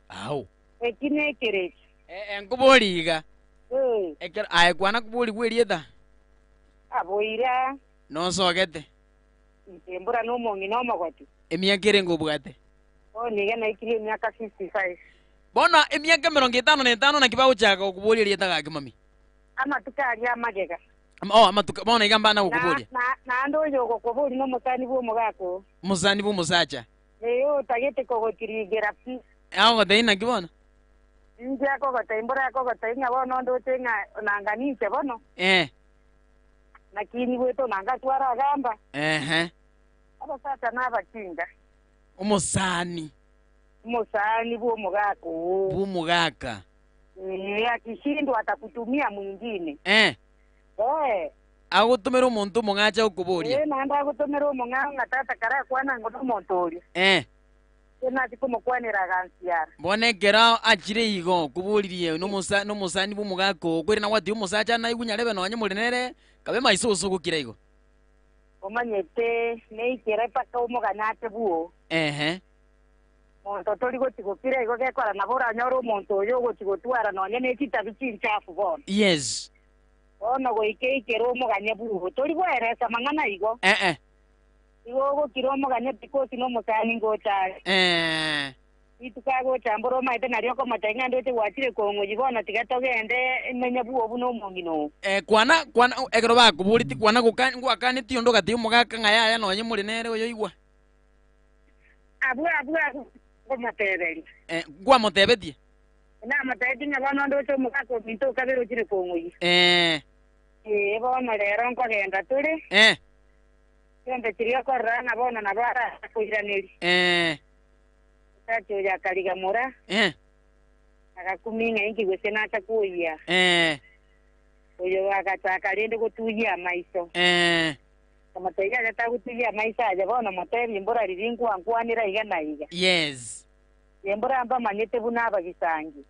Au. Ekine kere. Nguboliga. Ekera ay kwana kuboli kweli eta. Aboira. No sogete. Embura no mongi no magoti. Emiakere ngubugate. Niga na ikiri miaka 55. Bona emiaka 55 na kibao chaka kuboli eta gake mami. Ama tukari amagega. Amatuka bona igamba na kuboli. Na ndo yogo kuboli no musani bu mugako. Musani bu musacha. Yo tagete ko gotirigera pi. Aho deina kibona. Inja ko embura ko inga bono ndo tenga nanganiche bono. Nakini weto nanga twara gamba. Aba sasa nabakinga. Umusani bu mugako. Bu mugaka. Akishindwa atakutumia mwingine. Agutumira umuntu mungacha ukuboria. Nanda gutumira umunganga tata kara kwana ngono montori. Tena tikomo kwanira gansiara. Bonekera achire igo kuburirie no musani bu mugako kwiri na wati umusacha na igunyarebe no nyamurinere kabe maisusu gukira igo. Omanyete neikere paka umuganate buo. Monto tori gotigukira igo gekora na bora nyoro monto yo gotigutwara no nyene kitabi chinchafu bona. Yes. Ono goikeikero umuganye buo tori bweresa mangana igo. Igo gokiro umuganye because no musani ngotare. Itukago chamboro maite nario ko matenga ndote wachire kongo jibona tigatogende imenya buo buno mongino. Kwana egero bakubuliti kwana gukani ti ndo gati umugaka ngaya no nyemuri nere oyo igwa. Abu ko matebeli. Gwa motebetie. Na matebe ngabana ndote umugaka minto kabero chire kongo yi. Bona lero nko genda tuli. Yombe tiria ko rana bona na bara kuiraniri. Tacho ya kaligamura. Akakuminga ingi gwesena atakuya. Oyo akataka rende kutuya maiso. Kama taiga gata kutuya maisa aja bona motebi mbora riringu ankwanira iga na iga. Yes. Yembora amba manyete bunaba gisangi.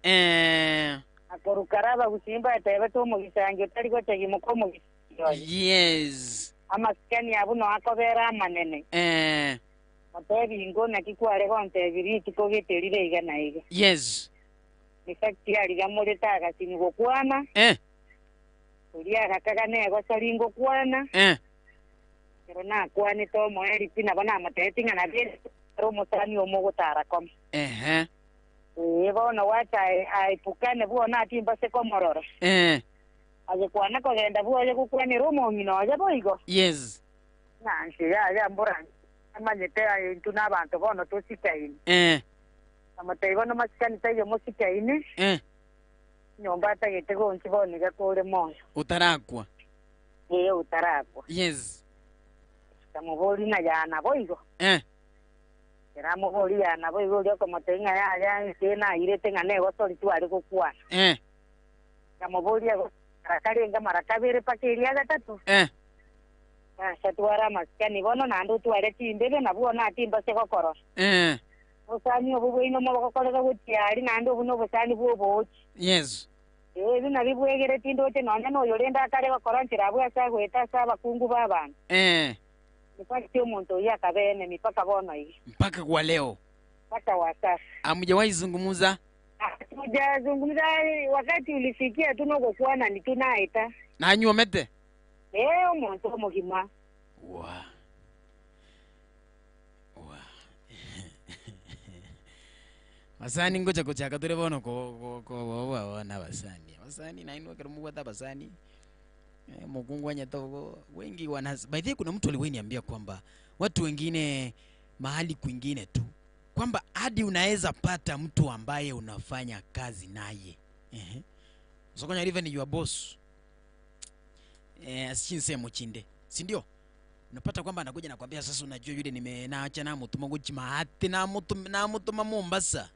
Akorukaraba gusimba tebe to mu gisangi tari ko tagi mukomo. Yes. Amaskani abuno akobera manene. Motebi ngona kikware konte biriti ko geterire iga na iga. Yes. Nifakti ali gamore taga sinigo kwana. Ulia kakaga nego salingo kwana. Pero na kwane to mo eri pina bana mateti ngana bie romo tani omogo tara kom. Bona wacha ai pukane buo na timba se komororo. Aje kwana ko genda buo aje kukwane romo ngino aje boigo. Yes. Na nsi ya mbora. Amanyete ai tuna bantu bono to sikaini. Amataigo no masikani tayo mo sikaini. Nyomba tagete go nkiboni gakore moyo. Utarakwa. Utarakwa. Yes. Tamuboli na yana boigo. Era muboli yana boigo yo como tenga ya tena irete ngane go soli tu ari kokwa. Tamuboli go rakarenga marakabere pakiria gatatu. Satuara maskani bono nando tu are timbele na buona timba se kokoro. Osani obugo ino mo kokolega gutiari nando buno bosani buo. Yes. Bina bibwegere tindo te nanya no yorenda kare bakorantira abwa sa gweta sa bakungu baba. Nipaki umuntu yakabene mipaka bono hii. Mpaka kwa leo. Mpaka wasasa. Hamjawahi zungumza? Tujazungumza wakati ulifikia tunogo kuana ni tunaita. Na anywomete? Umuntu mugima. Basani ngoja kuchaka tule bono ko na basani. Basani na inwa kero muwata basani. Mukungwanya togo wengi wanasa. By the way kuna mtu aliweniambia kwamba watu wengine mahali kwingine tu kwamba hadi unaweza pata mtu ambaye unafanya kazi naye. Usokonya even your boss. Asichinse muchinde. Si ndio? Unapata kwamba anakuja na kwambia sasa unajua yule nimenaacha na mtu mwangu chimahati na mtu Mombasa.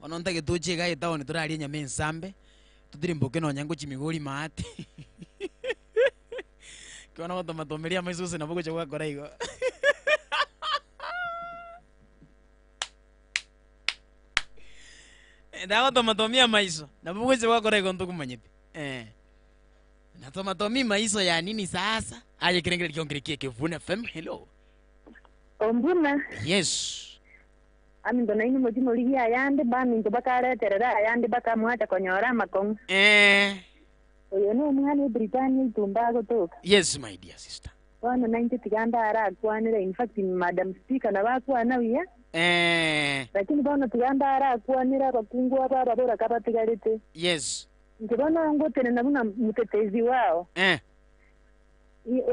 Ononta ke toche ga ita oni turari nyame nsambe. Tutiri mboke no nyango chimigori mahati. Kiona watu matomeria maisusi na boko chakwa kora hiyo. Dago tomatomia maiso. Na bugo se wakora igonto kumanyete. Na tomatomia maiso ya nini sasa? Aje kirengere kiongere Kivune FM. Hello. Ombuna. Yes. Ami ndo naini mojimo ligi ayande bami ndo bakare terera ayande baka mwata konyora makong. Oyo no mwana Britannia itumbago toka. Yes my dear sister. Wana 90 tiganda ara kwanira in fact Madam Speaker na bakwana wiya. Lakini bana tiganda ara kwanira bakungu aba babora kabatigarite. Yes. Ngibona ngote na buna mutetezi wao.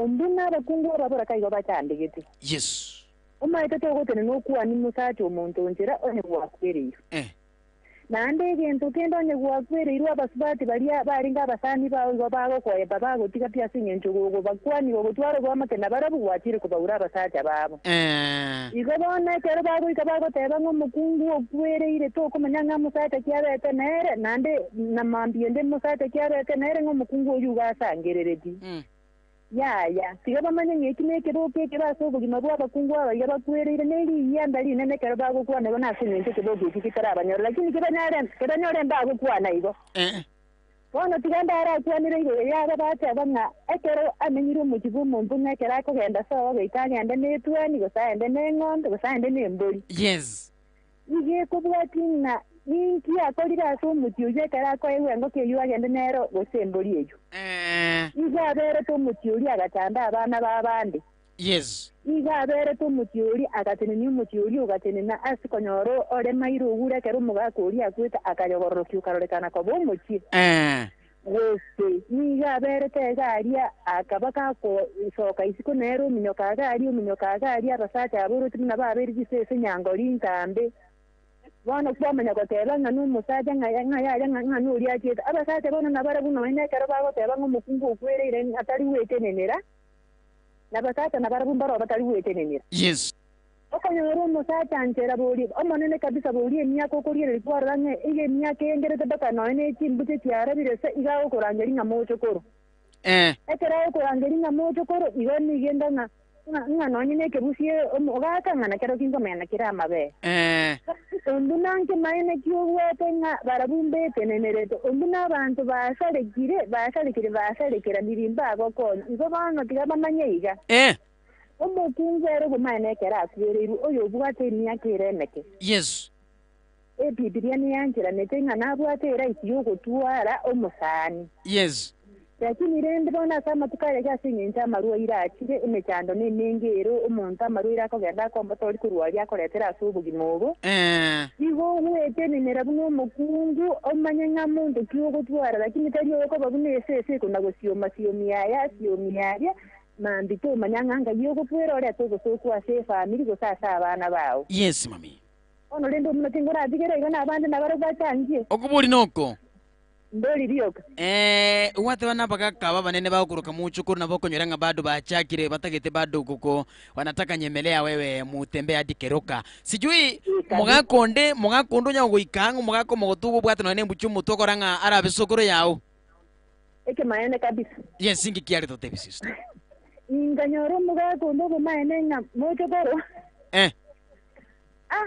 Ombuna bakungu babora kaigo bachandegete. Yes. Uma itete gote no kuwa ni musacho omuntu njira one gwakwiriyo. Nande gento kendo nye gwakwiriyo abasubati baringa abasani bawo bago koye babago tigapya sinye njugo bakwani ogotwaro gwamakena barabu gwatire kubaura abasacha babo. Igo bone kero bago ikabago teba ngo mukungu okwereire to komanyanga musacha kyabete nere nande namambiende musacha kyabete nere ngo mukungu oyuga sangereredi. Ya tiga bamanya ngekine kero kera so bugima bwa bakungu aba yabakwerere neri yandali nene kero bago kwa nebo nasinye kidogo kikitara abanyoro lakini kebanyore mbago kwa naigo Bono tiganda ara kwa nire ile ya bata banga ekero amenyiro mukibu muntu nekera ko genda so gaitanya ende netwani go sa ende nengondo go sa ende nembori. Yes. Ige ko bwatina ninki akorira so mutiyuje kera ko ewe ngo ke yuwa gende nero go sembori ejo. Iga bere to mutiyuri agatanda abana babandi. Yes. Iga bere to mutiyuri agatene ni mutiyuri ugatene na asikonyoro ore mairo ugure kero mugakuri akwita akayogoro kyukarorekana ko bomuki. Wese niga bere te garia akabaka ko soka isiko nero minyoka garia basacha aburu tumna babiri gisese nyangori ntambe. Wana kwamanya ko teba nganu musaja ngaya nuri akita abasacha bono nabara buno ene kero bago teba ngo mukungu ukwerere atari wetenenera. Nabasacha nabara bumbaro batari wetenenera. Yes. Okanyoro musacha anchera boli omonene kabisa boli emyaka kokorire rikwaranye ige myaka engerete baka noene chimbute tiara birese iga okorangeri ngamocho koro. Ekera okorangeri ngamocho koro igoni igenda nga nonyine kebusie ogaka ngana kero kingo mena kira mabe. Ondunanke maene kiogwete nga barabumbe tenenereto onduna abantu basalekira birimba agokona igo bano tigabamanye iga. Omukunzero gumane kera akwereru oyo bwate myaka iremeke. Yes. Bibilia ni yanjira netenga nabwate right yogo tuara omusani. Yes. Lakini rende bona sama tukare gasinye nta maruwa irakire emechando ne nengero umuntu amaruwa irakogenda komba tori kuruwa yakoretera asubu gimogo. Igo wete nenera buno mukungu omanya muntu kyogo tuara lakini tari yoko babune sese kuna gosioma siomiyaya mandi to manyanga yogo puero ore to go kwa se family go sasa abana bawo. Yes mami. Ono lendo muno tingora digere igana abandi nabaro batangie. Okuburi noko. Ndoli rioka. Wate wana baka kaba banene bao kuruka muchukuru na boko nyoranga bado bachakire batagete bado kuko wanataka nyemelea wewe mutembe hadi keroka. Sijui mugakondo nya goikangu mugako mogotugo bwate none mbuchumu tokoranga arabe sokoro yao. Eke maene kabisa. Yes singi kiari to tebi sister. Inganyoro mugakondo go maene nga mocho koro.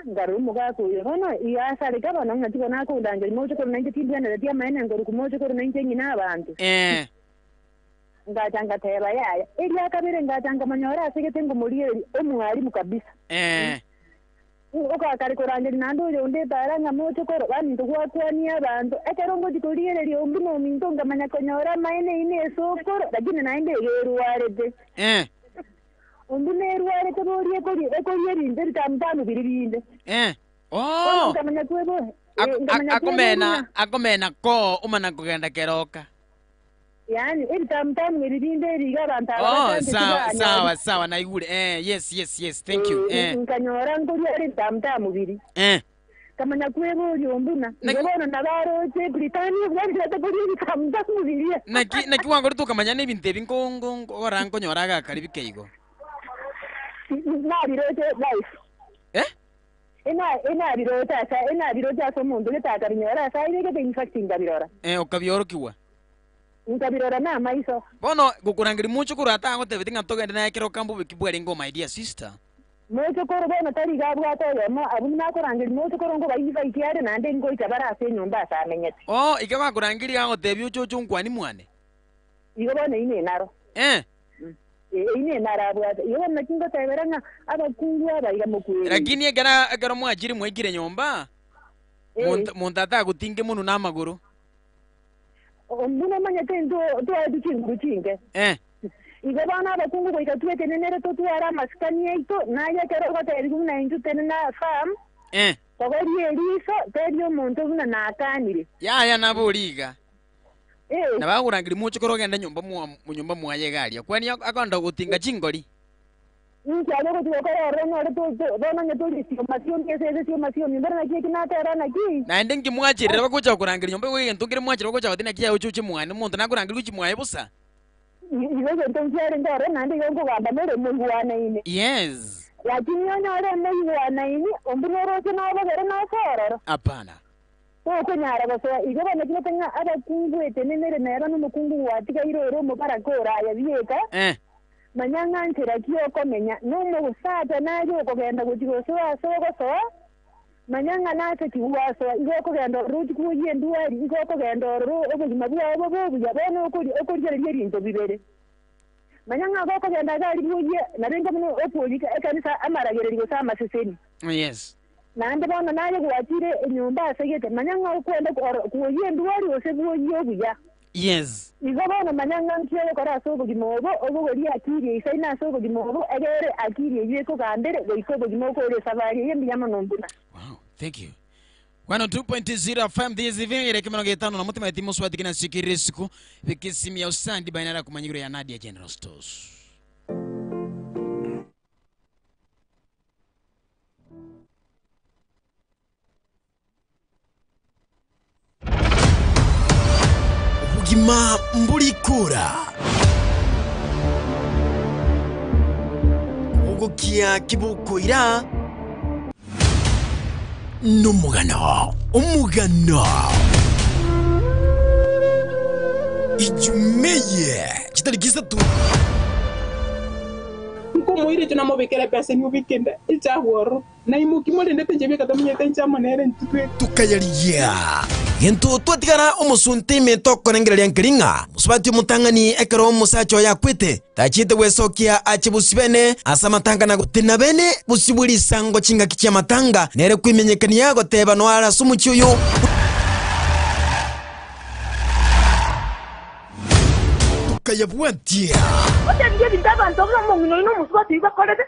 Ngaru mugako yo no iya sare kaba nanga tiko nako ndanje mocho koro nanje tindya na dia maene ngoro kumocho koro nanje ngina abantu. Ngatanga teba yaya. Ili akabire ngatanga manyora asike ngo muri omwari mukabisa. Oka kari koranje nando yo nde taranga mocho koro bani ndugwa kwani abantu. Ekerongo dikuriere lyo mbuno minto ngamanya konyora maene ine sokoro lakini naende yeru warede. Ondune ruare ko bori ekori rinde tamtamu biribinde. Ngamanya kwebo. Akomena ko umana kugenda keroka. Yani iri tamtamu biribinde riga bantaba. Sawa na igure. Yes thank you. Nkanyora ngori iri tamtamu biri. Kamanya kwebo yombuna. Ngabona nabaro che Britannia bwandira to bori tamtamu biri. Na kiwango to kamanya ne binte binkongo orango nyoraga karibike igo. Nabirote life. Ina so mundu getaka rinyora sa ile ke infecting gabirora. Okabioro kiwa. Ngabirora na maiso. Bono gukurangiri mucho kurata ngo tebetinga togende na kero kambu bikibwere ngo my dear sister. Mocho koro bona tari gabwa to yamo abuna korangiri mocho koro ngo bayiva ikiare nande ngo itabara se nyumba sa menyete. Oh, ikaba kurangiri yango tebi uchocho nkwani mwane. Igo bona ine naro. Ine narabwa. Igo nakingo taberanga abakungu abaiga mukwere. Lakini egara mwajiri mwegire nyomba. Montata gutinge munu namaguru. Mbuna manyete ndo adukingu kinge. Igo bana abakungu boika tuete nenere to tuara maskani eito naye kero gote riguna inju tenena farm. Togori eliso terio monto buna nakanire. Ya naburiga. Nabagurangiri mucho korogenda nyumba mwaye galia. Kwani akonda gutinga chingori. Nchalo tukora rono to bona ngetuli siomasioni kese siomasioni mbona kiki natera na ki. Na ndengi mwachire bakucha kurangiri nyumba we ntungire mwachire bakucha watina kiya uchuchi mwana muntu nakurangiri uchi mwaye busa. Iwe ntonchare ndore nandi yongo gamba mere mungu wana ine. Yes. Lakini nyonyore mungu wana ine ombunoro kina bagere na fora. Hapana. Kunyara basa igo bana kino tanga abakungu etenenere nera no mukungu watika iroro mu barakora ya bieka. Manyanga ntira kiyo komenya no mu busata nayo kugenda gutiro so manyanga nate kiwaso igo kugenda ruti kuye nduari igo kugenda ro obuzima bwabo bobuya bene okuri rinto bibere. Manyanga go kugenda gali buye narenga muno opolika ekanisa amaragere ligo sama seseni. Yes. Nande bana naye kuwatire nyumba asegete manyanga ukwenda kuye nduari osebuye obuya. Yes. Igo bana manyanga ntiyele kora sobo gimobo obugori akiri isaina sobo gimobo egere akiri yeko gandere goisobo gimoko ole savari yembi yamanombuna. Wow, thank you. 102.0 FM this evening rekemano getano na mutima yatimo swati kina sikiri siku vikisimi ya usandi bainara kumanyiro ya Nadia General Stores. Ugima mbulikura ugukia kibukoira n'umugano ijumeye kitari gisatu muire tuna mobekera pesa ni ubikenda ichahoro na imukimole ndete jebeka tamye tencha monere ntwe tukayaliya yento twatigara umusuntime tokonengera lyankiringa musubati mutangani ekero musacho yakwite tachite wesokia achibusibene asamatanga gutina bene busiburi sango chinga kicha matanga nere kwimenyekani yago teba no ara sumucyuyo tukayabwatia Otenje bindaba ndobra mungino ino musubati bakorede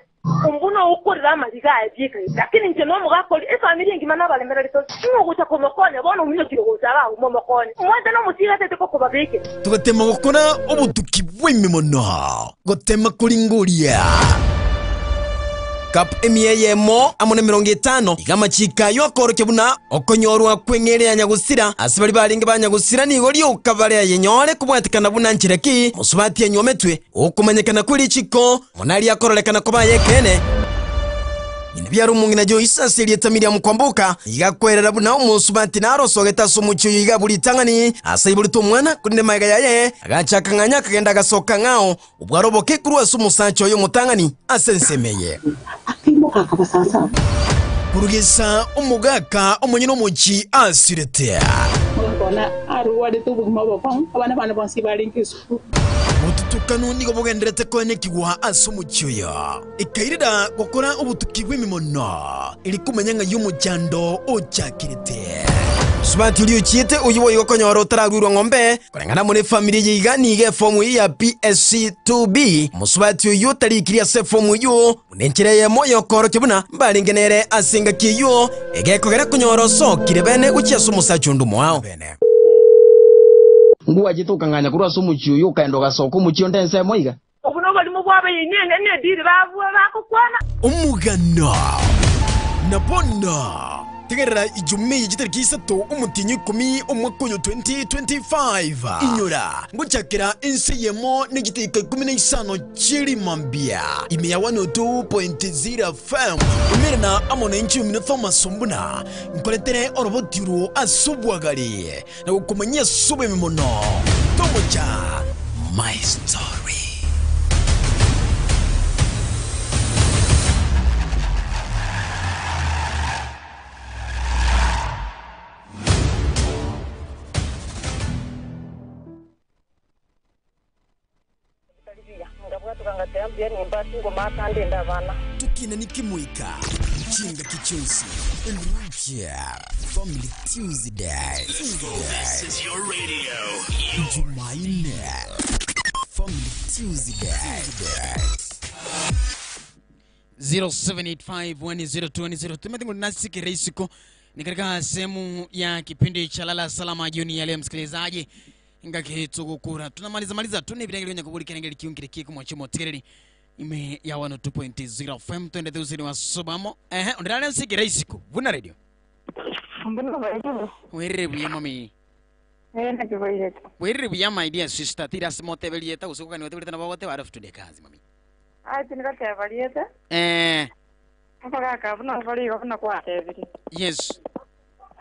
umbuno ukorera amaziga abyeka lakini nje no mugakoli efamily ngimana balemera lito ngokucha komokone bona umyo kirogozara umomokone umwanda no musiga tete ko babeke tugatema gukora ubutuki bw'imimono gutema kuringuria Kap emiyeyemo amone 50 igamachika yokoroke buna okonyorwa kwengere anyagusira asibali balinge banyagusira nigori ukabale yenyore kubwatikana buna nchireki musubati yenyometwe okumanyekana kuri chiko monali yakorolekana kuba yekene Inabiaru mungina jo isasili etamiri mukwambuka igakwerera buna umusubati narosogeta sumucyo yigaburi tangani asayiburi tumwana kunde maiga yaye agachaka nganya kagenda gasoka ngao ubwaroboke kuru asumusacho yo mutangani asensemeye akimoka kabasasa kurugisa umugaka umunyino muki asirete mbona aruwade tubuguma bokon abana bonsi balinkisu mututukanu nigo bugenderete kone kigwa asumucyo ya ikairida gukora ubutuki bw'imimono iri kumanyanga y'umujando ochakirite subati uri ukiete uyiboye gokonyora utaragwirwa ngombe kurengana muri family yiga nige fomu ya PSC2B musubati uyu tarikiriya se fomu yu munenkereye moyo koro kibuna balingenere asinga kiyo egekogera kunyoro so kirebene ukiyasu musachundu mwao bene nguwa jitukanganya kurwa sumucyo yo kaendo gasoko mucyo ndense moiga obuno bali mu bwabe yinenge ne diri bavuwa bakukwana umugano nabona tegerera ijumi yigitariki 3 umutinyi 10 umwaka wa 2025 inyura nguchakira insiyemo n'igitika 15 kiri mambia imiya 102.0 FM umirina amona inchi minota masumbuna nkoletere orobotiro asubwagari na gukomanya sube mimono tomoja my story cia ni mbati ngo matande ndavana tukina nikimuika chinga kichosi Lucha Family Tuesday. This is your radio. Jumaine Family Tuesday. 07851020 tumetingu nasi kireisiko ni katika sehemu ya kipindi cha lala salama jioni ya leo msikilizaji inga kitu gukura tunamaliza tu ni vile nyakubuli kenengeli kiungire kiku mwachomo tireri ime ya 102.0 FM twende thuzini wa sobamo ondelale nsi kireisiko vuna radio mbona baito were buya mami na kibaile were buya my dear sister tira smote belieta usuka ni wote na bawote wa tude kazi mami tinika tebalieta Apaka kabuna bali kabuna kwa tebili. Yes.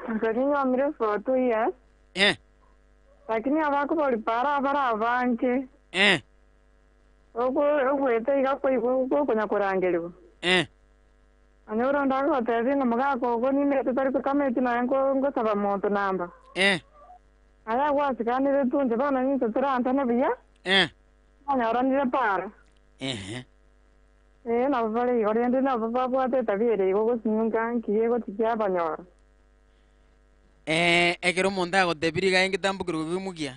Ndio amire foto ya. Lakini abako bali para abanke. Ogo ete igako iguko kunya kurangeliwo. Anyoro ndako tebili ngamaga ko ni mete tari kukameti na ngo saba moto namba. Aya wasikani tunje bana ni tutranta na biya. Anyoro ni para. Na vale oriente na papa te tabiere go sinunga kiego tikia banyora ekero monda go debiriga engitambukiru bimugia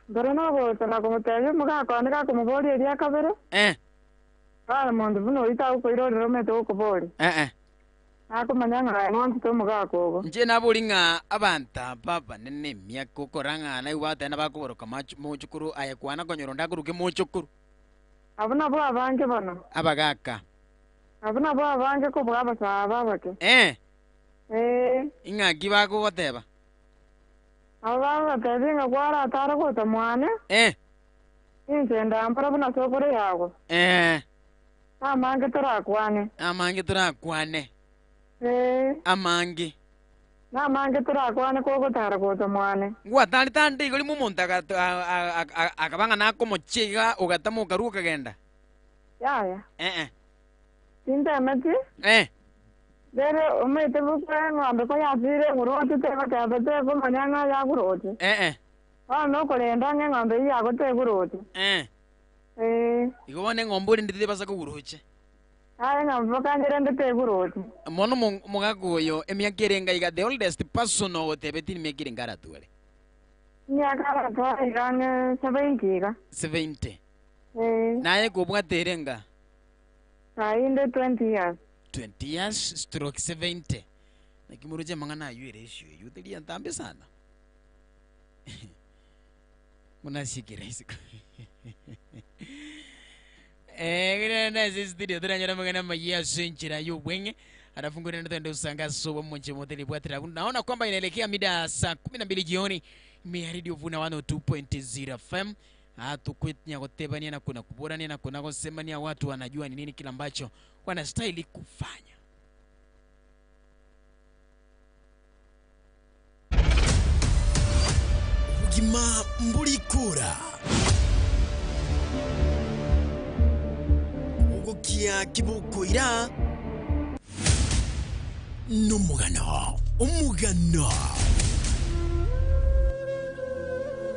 ndoro no go tana como te muga kwandika como boli eria kabere mondo buno ita uko iroro me to ko boli ako manyanga no ntito muga kogo nje na bolinga abanta baba nene miako koranga na iwata na bakoboroka mochukuru ayekwana konyoro ndakuruke mochukuru abuna bo abange bano abagaka abuna bo abange ko bwa basaba bake ingaki bako goteba ababa tazinga kwara atara ko tamwane inzenda mpara buna sokore yago amange turakwane amange namange turakwane ko gotara ko tamwane gwatari tande igoli mumonta akabanga nako mochiga ugatamuka ruka genda ya tinta mati dere umete bukwe ngombe ko yazire ngurote teba tabete ko manyanga ya gurote no kolenda ngombe ya gote gurote igobone ngombe ndite basa ko guroche ngombe kanjere ndite gurote mono mugagoyo emiakirenga iga the oldest person otebetini mekirenga ratwele nyaka twai gange 70 naye kubwaterenga ainde 20 years stroke 70 nakimuruje mangana yure issue yutelia ntambe sana munashikira isiko gina sisi studio turanyara magana maya senchira yubwenge anafungura ndio usanga sobo mmoja modeli bwatira naona kwamba inaelekea mida saa 12 jioni mi radio vuna 102.0 FM tukwetnya gotebania na kuna kuborania na kuna kusemania watu wanajua ni nini kila ambacho wanastahili kufanya. Ugima mbulikura ugukia kibukuira n'umugano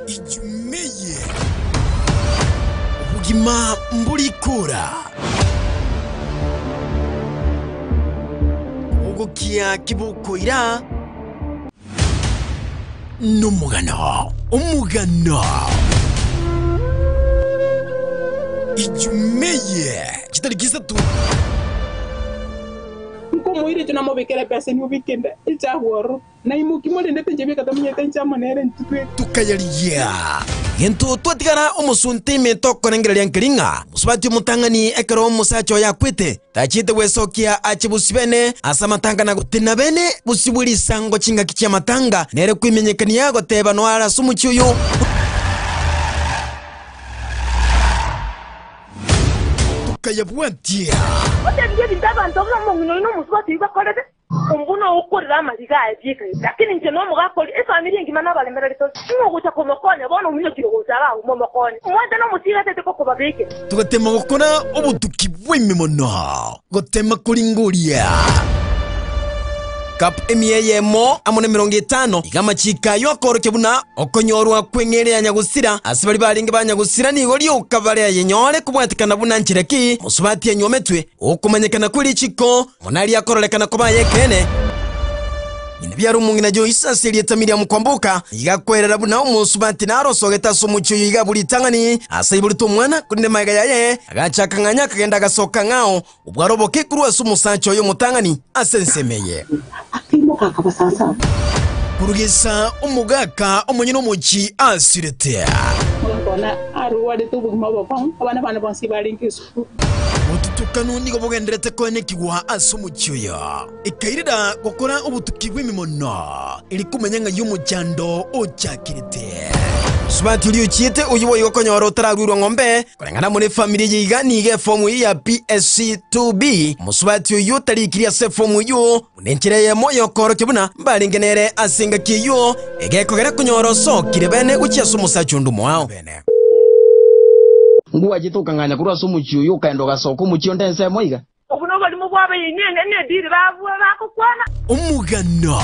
ijumeye ugima mbulikura ugukia kibukuira n'umugano ijumeye kitariki 3 muire tuna mo bekere pesa ni weekend icha woro na imuki mo ndende tenje kata munyete ncha monere ntutwe tukayaliya yento twatigara umusunti mento konengera nkiringa musubati mutangani ekero musacho yakwite tachite wesokia achibusibene asamatanga na gutina bene busiburi sango chinga kichya matanga nere kwimenyekania goteba no ara sumucyuyu tukayabwantia otenje bindaba ndobla mungino no musubati bakorede umbuno ukorera amariga yabika lakini nje no mugakoli efamily ngimana balemera lito ngokucha komokone bona umunyo kiroza ba umomokone umwanda no musiga tete ko babike tugatema gukora ubutuki bw'imimono gotema kuringuria kap emiyeyemo amone 50 igamachika yokoroke buna okonyorwa kweng'erea nyagusira ase bari baringe banyagusira nigo rioka bare yenyore kubwatikana buna nchireki musubati enyometwe okumanyekana kuri chiko monari akorolekana kobaye kene ine byari umungina jo isasiriye tamiri amukwambuka igakwerera buna umusubati narosogeta sumucyo yiga buri tangani ase buri tumwana kuri nemaga yaye agachaka nganya kagenda gasoka ngao ubwaroboke kuri asumusancho yo mutangani asensemeye akimoka kabasasa kurugesa umugaka umunyino muki asirete mbona aruwade tubuguma bokon abana bana bonsi barinkisu ututukanuni gobugenderete konekigwa asumucyoya ikairira gukora ubutuki bw'imimono iri kumenya nga y'umujyando ucyakirite subati uri ukiyete uyiboye gokonyora utaragwirwa ngombe kurengana muri family yiga nige fomu ya PSC2B musubati uyu tarikiriya se fomu yu unenkereye moyo koroke buna mbaringenere asinga kiyo egekogera kunyoroso kirebene ukiyaso musachundu mwao bene nguwa jitukanganya kurwa sumuchiyo yukaendo gasoko muchiyo ndense moiga obuno bali mu bwabe yinene ne diri bavuwa bakukwana umugana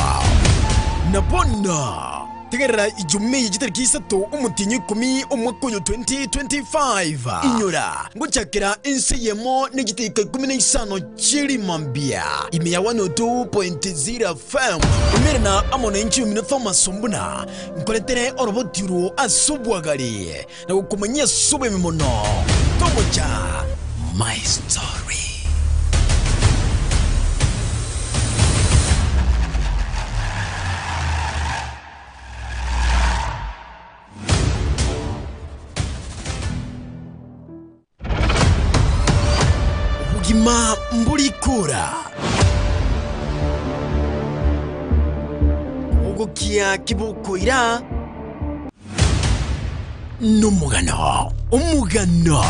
nabona tegerera ijume yigitariki 3 umutinyi 10 umwaka 2025 inyura ngucakira inseyemo n'igitika 15 chiri mambia imiya 102.0 FM umerena amona inchi minotho masumbuna nkoletere orobotiro asubwagari na gukomanya sube mimono tomocha my story Gima mbulikura ugukia kibukuira numugano umugano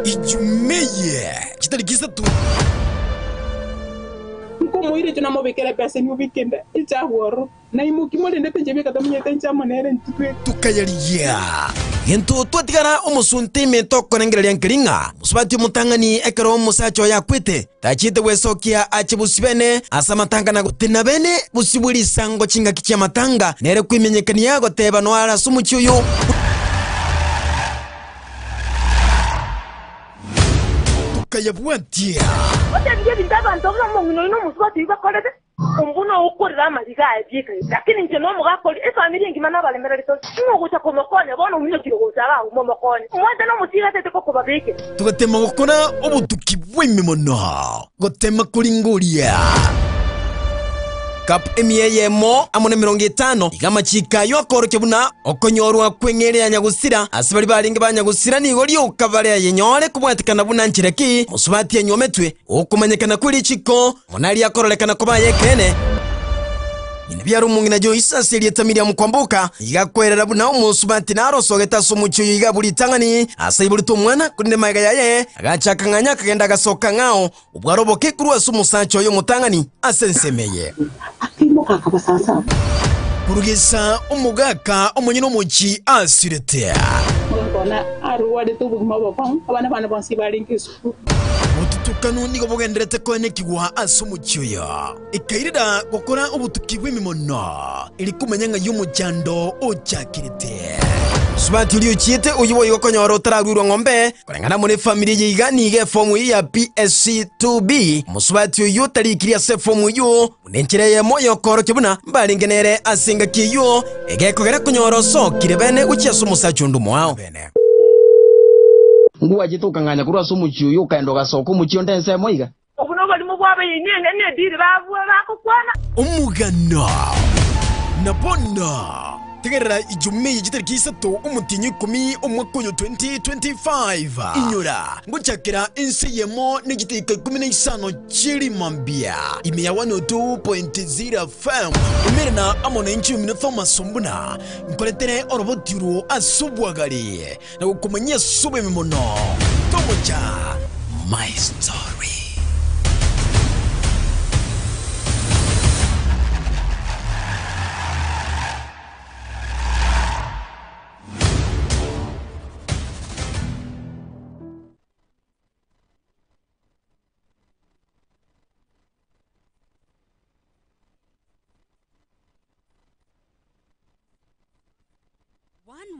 ijumeye kitariki 3 muire tunamo bekera pesa ni weekend ichahoro na imukimole ndete jebe katamye tencha manere ntwe tukayariya yento twatigara umusunti mento konengereria nkiringa musubati mutangani ekero musacho yakwite tachite wesokia achibusibene asamatangana gutina bene busiburi sango chinga kicha matanga nere kwimenyekania goteba no ara sumucyuyu tukayabwatia otangiye bindaba ntono mungino ino musubati bakorede umbuno ukorera amariga abyika lakini nje no mugakoli efamily ngimana balemera lito ngokucha komokonya bona umunyo kirogozara umomokonya umwanda no mutiga tete ko babike tugatema gukora ubutuki bw'imimono gotema kuringuria kap emiyeyemo amone 50 igamachika yokoroke buna okonyorwa kweng'erea nyagusira asibari baringe banyagusira nigo rioka bare yenyore kubwatikana buna nchireki musubati enyometwe okumanyekana kuri chiko monari akorolekana kobaye kene ine byari umungina jo isasiriye tamiri amukwambuka igakwerera buna umusubati narosogeta sumucyo yiga buri tangani ase buri tumwana kuri nemaga yaye agachaka nganya kagenda gasoka ngao ubwaroboke kuri asumusancho yo mutangani asensemeye akimoka kabasasa kurugesa umugaka umunyino muki asirete mbona aruwade tubuguma bokon abana bana bonsi barinkisu ututukanuni gobugenderete konekigwa asumucyoya ikairira gukora ubutuki bw'imimono iri kumenya nga y'umujyando ucyakirite subati uri ukiyete uyiboye gokonyora utaragwirwa ngombe kurengana muri family yiga nige fomu ya PSC2B musubati uyu tarikiriya se fomu yu unenkereye moyo koroke buna mbaringenere asinga kiyo egekogera kunyoroso kirebene ukiyaso musachundu mwao bene nguwa jitukanganya kurwa sumuchiyo yukaendo gasoko muchiyo ndense moiga obuno bali mu bwabe yinene ne diri bavuwa bakukwana umugano nabona tegerera ijume yigitariki 3 umutinyi 10 umwaka 2025 inyura ngucakira inseyemo n'igitika 15 chiri mambia imiya 102.0 FM umerena amona inchi minotho masumbuna nkoletere orobotiro asubwagari na gukomanya sube mimono tomocha my story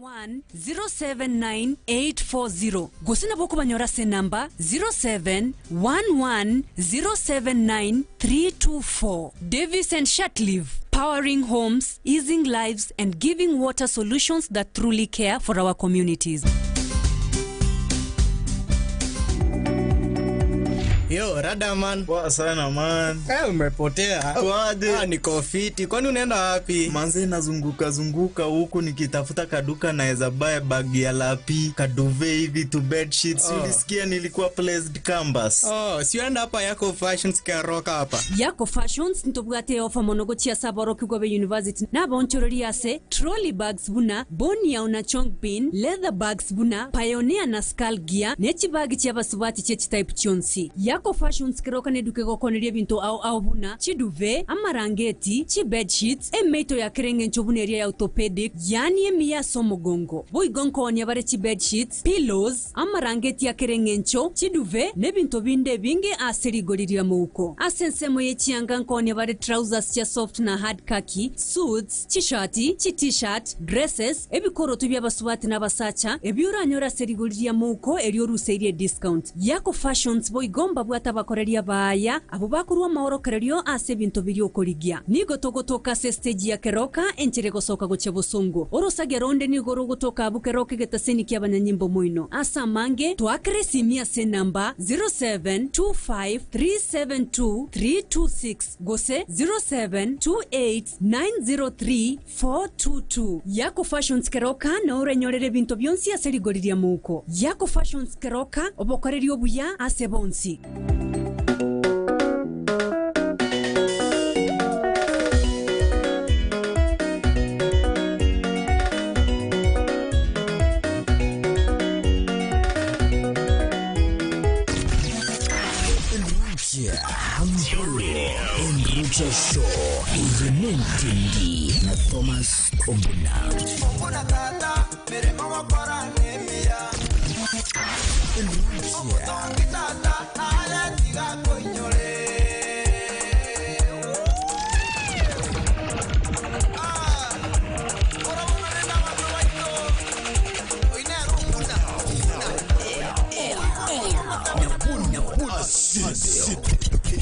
11079 gosina boko banyora se number 0711079324. Davis and Shatlive, powering homes, easing lives, and giving water solutions that truly care for our communities. Yo, rada man. Poa sana man. Umepotea. Kwaje? Niko fiti. Kwani unaenda wapi? Manze nazunguka huku nikitafuta kaduka naweza buy bag ya lapi, kaduve hivi to bed sheets. Ulisikia nilikuwa placed campus. Sienda hapa Yako Fashions karoka hapa. Yako Fashions ntobwate ofa monogo chia sabaro Kigobe University. Na bonchorori ase trolley bags buna, boni ya una chong pin, leather bags buna, Pioneer na skull gear, nechi bag chia basubati chechi type chonsi. Yako Fashions kiroka neduke gokoneria binto au buna, chi duve, amarangeti, chi bed sheets, meito ya kerenge nchobuneria ya orthopedic, yani emiya somogongo. Boy gonko onyabare chi bed sheets, pillows, amarangeti ya kerenge ncho, chi duve, nebinto binde binge aseri goriria muuko. Asensemo ye chianga nko onyabare trousers chia soft na hard khaki, suits, chi shati, chi t-shirt, dresses, ebikoro tubya baswati na basacha, ebiura nyora seri goriria muuko erioruseirie discount. Yako Fashions boy gomba bwata bakoreria baya abo bakurwa maoro kererio ase binto biri okorigia nigo togotoka se stage ya keroka enchere gosoka goche bosungu orosage ronde ni goro gotoka bukeroke getaseni kya banyanyimbo moino asa mange twakeresimia se namba 0725372326 gose 0728903422. Yako Fashions keroka na orenyorere binto byonsi aseri goriria muko. Yako Fashions keroka obokorerio obuya ase bonsi. Enrucha Show, Izinentindi na Thomas Ombuna.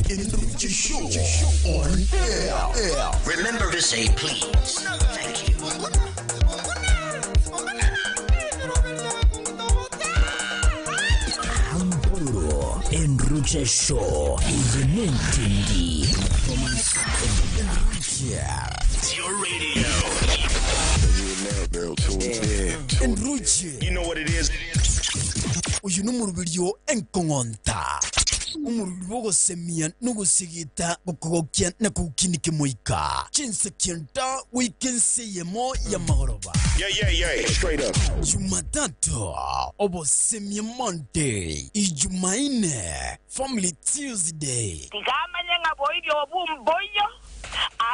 Enrucha Show on air. Remember to say please. Thank you. Enrucha Show, Izinentindi na Thomas Ombuna. It's your radio. Enrucha. You know what it is. Uyu numurubiryo enkongonta. Umurubogo semia nugo sigita gukogokya na kukinike moika. Chinse kienta weekend seyemo ya magoroba. Yeah, straight up. Jumatatu obo semia Monday. Ijumaine family Tuesday. Tigamanye ngaboyo obumboyo.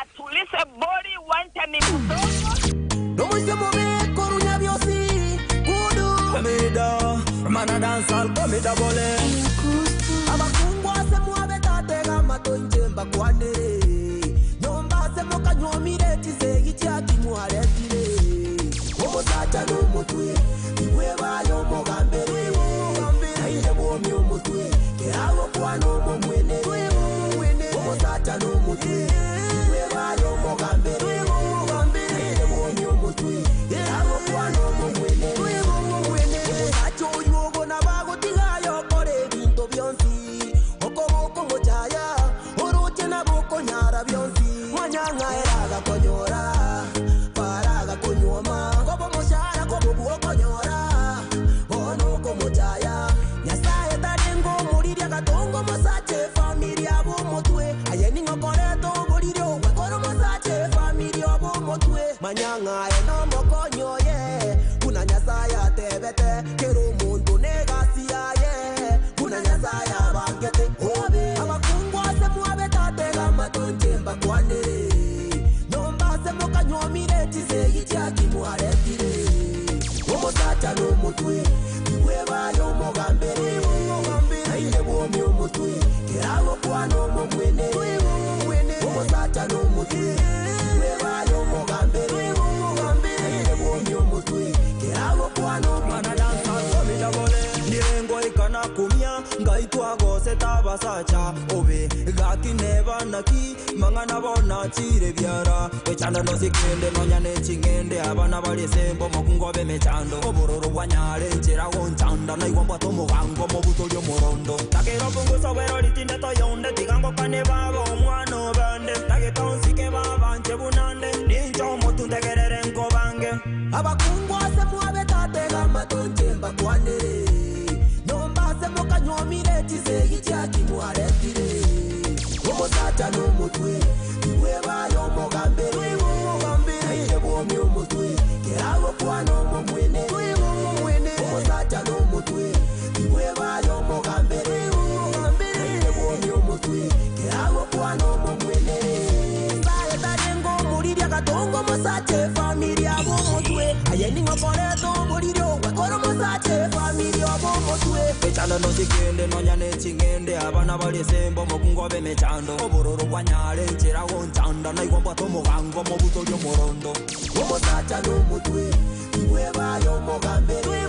Atulise body wanta ni mudomo. Domo mobe korunya byosi. Kudu. Komeda. Mana dancehall komeda bole. Abakungwa se muabe tatega mato injemba kwane. Nyomba se moka nyomire tise gichaki muaretire. Omo sacha no mutwe. Iwe bayo mogambere. Aile bomi omutwe. Kerawo kwa no momwene. Omo sacha no mutwe. Iwe bayo mogambere. Aile bomi omutwe. Kerawo kwa no momwene. Acho yugo na bago tigayo kore binto byonsi. Okoboko mochaya. Oroche na boko nyara byonsi. Manyanga eraga konyora. Paraga konyoma. Kobo moshara kobo buoko nyora. Ono komochaya. Nyasaye tadengo muriria gatongo mosache familia bo motwe. Ayeni ngokoreto boririo wekoro mosache familia bo motwe. Manyanga eno mokonyo ye. Kuna nyasaya tebete. Kero mundu negasia ye. Kuna nyasaya bagete. Obe. Abakungwa se muabe tatega matonjemba kwane. Nyomba se moka nyomire tise gichaki muaretire. Omo sacha no mutwe. Iwe bayo mogambere. Aile bomi omutwe. Kerago kwa no momwene. Omo sacha no mutwe. Iwe bayo mogambere. gose tabasacha obe gaki neba naki mangana bona chire byara echanda no sikende no nyane chingende abana bali sembo mokungobe mechando obororo bwanyale chera gonchanda na igomba to mugango mobutolyo morondo takero bungu sobero litinde to yonde tigango kane babo omwana bande tagetonsi ke babanje bunande ninjo motundegerere ngobange abakungwa se muabe tatega matonjemba kwanere nomba se mokanyomire tizegi chaki muaretire omosata no mutwe iwe bayo mogambere aire bomi omutwe kerago kwano momwene omosata no mutwe iwe bayo mogambere aire bomi omutwe kerago kwano momwene bae tarengo muriria gatongo mosate familia bomotwe ayeningo poreto muririo wakoro mosate familia bomotwe echana no sikende no nyane chingende abana bali sembo mokungobe mechando obororo bwanyale chera gonchanda na igomba to mugango mobutolyo morondo omosata no mutwe iwe bayo mogambere